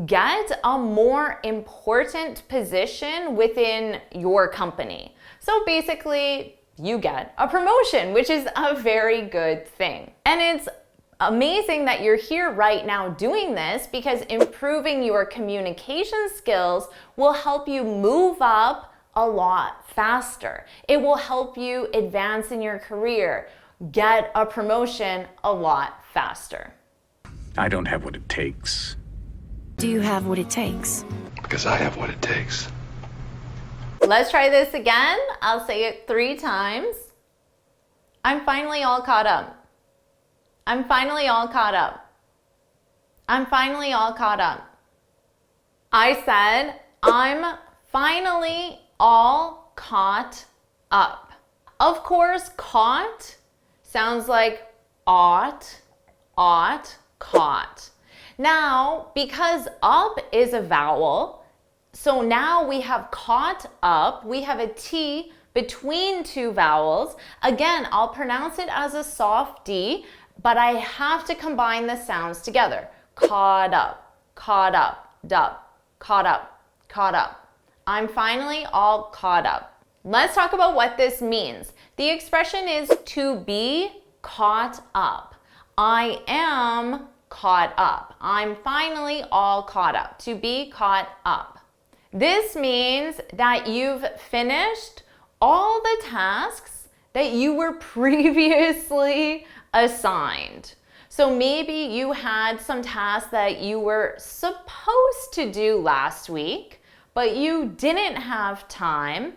[SPEAKER 1] get a more important position within your company. So basically, you get a promotion, which is a very good thing. And it's amazing that you're here right now doing this because improving your communication skills will help you move up a lot faster. It will help you advance in your career, get a promotion a lot faster.
[SPEAKER 3] I don't have what it takes.
[SPEAKER 2] Do you have what it takes?
[SPEAKER 6] Because I have what it takes.
[SPEAKER 1] Let's try this again. I'll say it 3 times. I'm finally all caught up. I'm finally all caught up. I'm finally all caught up. I said, I'm finally all caught up. Of course, caught sounds like ought, caught. Now, because up is a vowel, so now we have caught up, we have a T between 2 vowels. Again, I'll pronounce it as a soft D, but I have to combine the sounds together. Caught up, dup, caught up, caught up. I'm finally all caught up. Let's talk about what this means. The expression is to be caught up. I am caught up. I'm finally all caught up. To be caught up. This means that you've finished all the tasks that you were previously assigned. So maybe you had some tasks that you were supposed to do last week, but you didn't have time.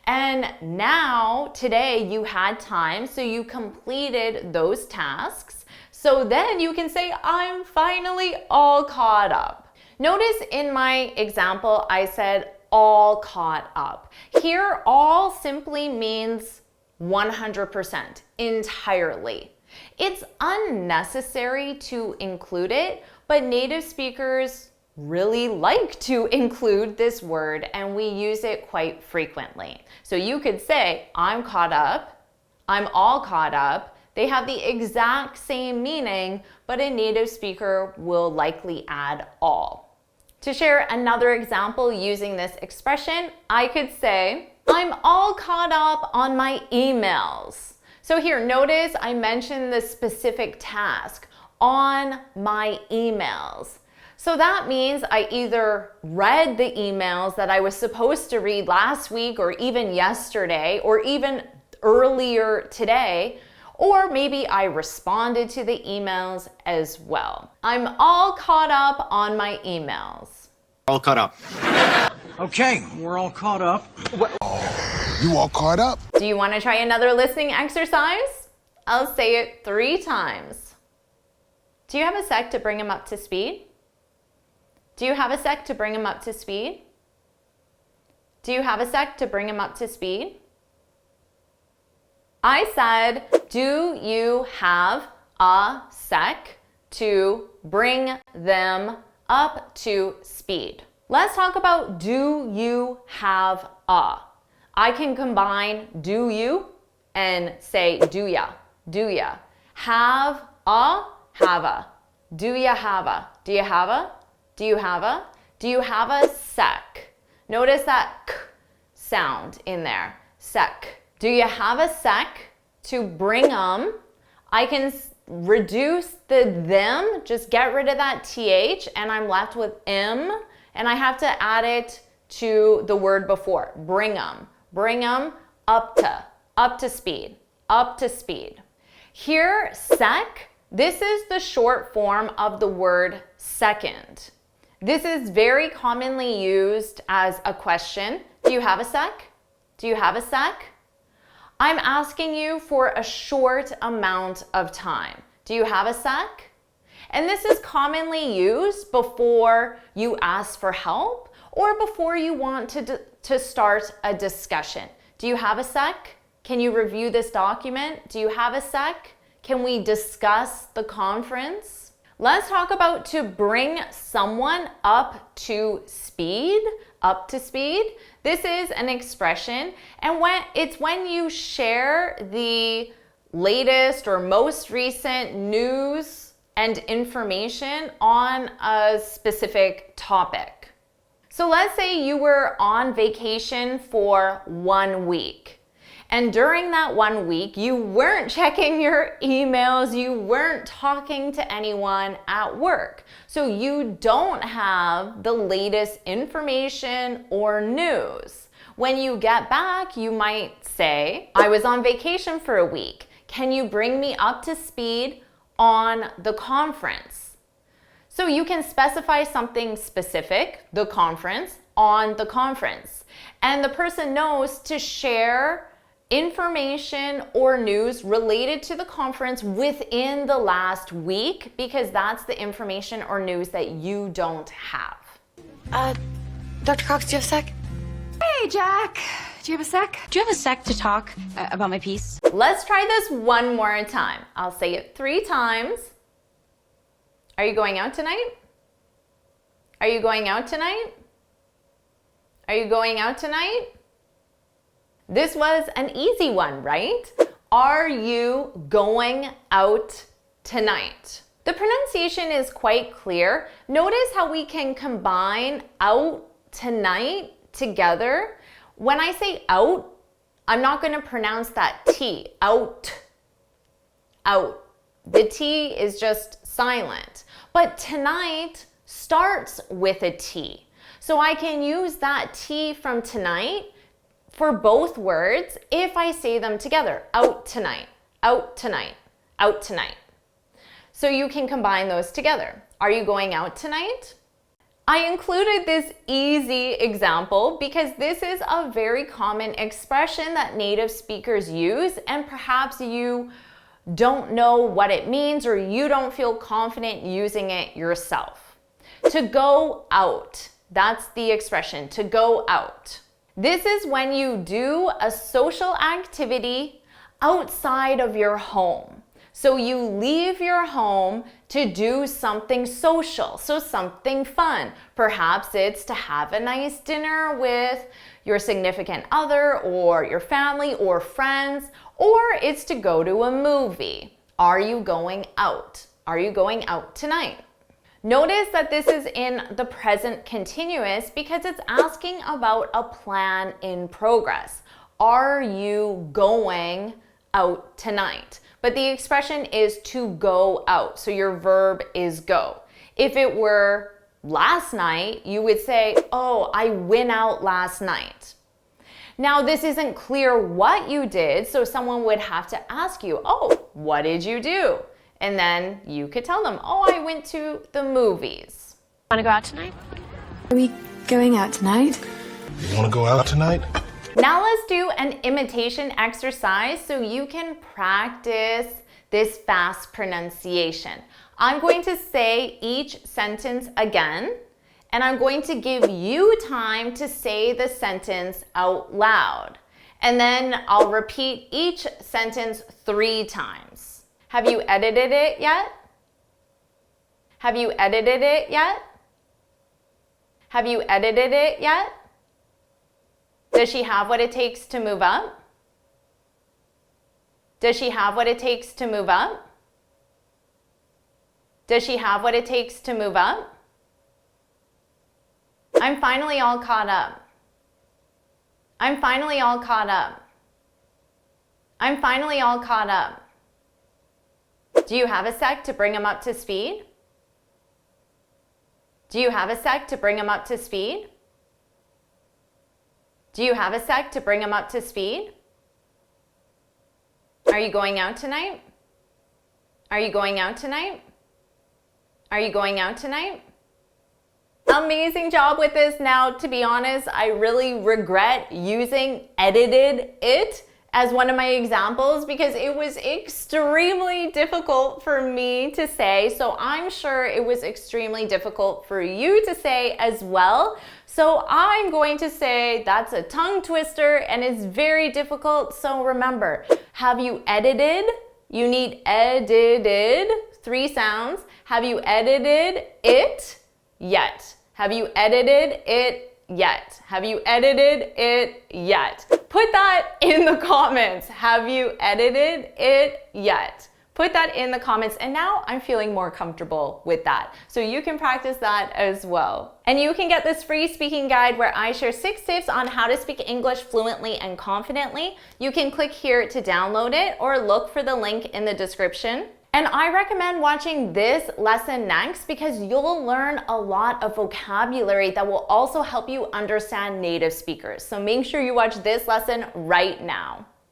[SPEAKER 1] And now, today, you had time, so you completed those tasks. So then you can say, I'm finally all caught up. Notice in my example, I said all caught up. Here, all simply means 100%, entirely. It's unnecessary to include it, but native speakers really like to include this word and we use it quite frequently. So you could say, I'm caught up, I'm all caught up. They have the exact same meaning, but a native speaker will likely add all. To share another example using this expression, I could say, I'm all caught up on my emails. So here, notice I mentioned the specific task, on my emails. So that means I either read the emails that I was supposed to read last week or even yesterday or even earlier today, or maybe I responded to the emails as well. I'm all caught up on my emails.
[SPEAKER 10] All caught up.
[SPEAKER 8] Okay, we're all caught up.
[SPEAKER 7] You all caught up?
[SPEAKER 1] Do you want to try another listening exercise? I'll say it 3 times. Do you have a sec to bring him up to speed? Do you have a sec to bring him up to speed? Do you have a sec to bring him up to speed? I said, do you have a sec to bring them up to speed? Let's talk about do you have a. I can combine do you and say do ya, do ya. Have a, have a. Do you have a? Do you have a? Do you have a? Do you have a sec? Notice that k sound in there, sec. Do you have a sec to bring them? I can reduce the them, just get rid of that th, and I'm left with m, and I have to add it to the word before, bring them up to speed, up to speed. Here, sec, this is the short form of the word second. This is very commonly used as a question. Do you have a sec? Do you have a sec? I'm asking you for a short amount of time. Do you have a sec? And this is commonly used before you ask for help or before you want to start a discussion. Do you have a sec? Can you review this document? Do you have a sec? Can we discuss the conference? Let's talk about to bring someone up to speed. Up to speed. This is an expression, and when you share the latest or most recent news and information on a specific topic. So let's say you were on vacation for 1 week. And during that 1 week, you weren't checking your emails, you weren't talking to anyone at work. So you don't have the latest information or news. When you get back, you might say, I was on vacation for a week. Can you bring me up to speed on the conference? So you can specify something specific, the conference, on the conference. And the person knows to share information or news related to the conference within the last week, because that's the information or news that you don't have.
[SPEAKER 2] Dr. Cox, do you have a sec?
[SPEAKER 5] Hey, Jack. Do you have a sec? Do you have a sec to talk about my piece?
[SPEAKER 1] Let's try this one more time. I'll say it 3 times. Are you going out tonight? Are you going out tonight? Are you going out tonight? This was an easy one, right? Are you going out tonight? The pronunciation is quite clear. Notice how we can combine out tonight together. When I say out, I'm not going to pronounce that T. Out. Out. The T is just silent. But tonight starts with a T. So I can use that T from tonight for both words if I say them together. Out tonight, out tonight, out tonight. So you can combine those together. Are you going out tonight? I included this easy example because this is a very common expression that native speakers use, and perhaps you don't know what it means or you don't feel confident using it yourself. To go out, that's the expression, to go out. This is when you do a social activity outside of your home. So you leave your home to do something social, so something fun. Perhaps it's to have a nice dinner with your significant other or your family or friends, or it's to go to a movie. Are you going out? Are you going out tonight? Notice that this is in the present continuous because it's asking about a plan in progress. Are you going out tonight? But the expression is to go out, so your verb is go. If it were last night, you would say, oh, I went out last night. Now, this isn't clear what you did, so someone would have to ask you, oh, what did you do? And then you could tell them, oh, I went to the movies.
[SPEAKER 5] Want to go out tonight?
[SPEAKER 2] Are we going out tonight?
[SPEAKER 7] You want to go out tonight?
[SPEAKER 1] Now let's do an imitation exercise so you can practice this fast pronunciation. I'm going to say each sentence again, and I'm going to give you time to say the sentence out loud. And then I'll repeat each sentence 3 times. Have you edited it yet? Have you edited it yet? Have you edited it yet? Does she have what it takes to move up? Does she have what it takes to move up? Does she have what it takes to move up? I'm finally all caught up. I'm finally all caught up. I'm finally all caught up. Do you have a sec to bring him up to speed? Do you have a sec to bring him up to speed? Do you have a sec to bring him up to speed? Are you going out tonight? Are you going out tonight? Are you going out tonight? Amazing job with this. Now, to be honest, I really regret using edited it as one of my examples because it was extremely difficult for me to say. So I'm sure it was extremely difficult for you to say as well. So I'm going to say that's a tongue twister and it's very difficult. So remember, have you edited? You need edited, 3 sounds. Have you edited it yet? Have you edited it yet? Have you edited it yet? Put that in the comments. Have you edited it yet? Put that in the comments, and now I'm feeling more comfortable with that. So you can practice that as well. And you can get this free speaking guide where I share 6 tips on how to speak English fluently and confidently. You can click here to download it or look for the link in the description. And I recommend watching this lesson next because you'll learn a lot of vocabulary that will also help you understand native speakers. So make sure you watch this lesson right now.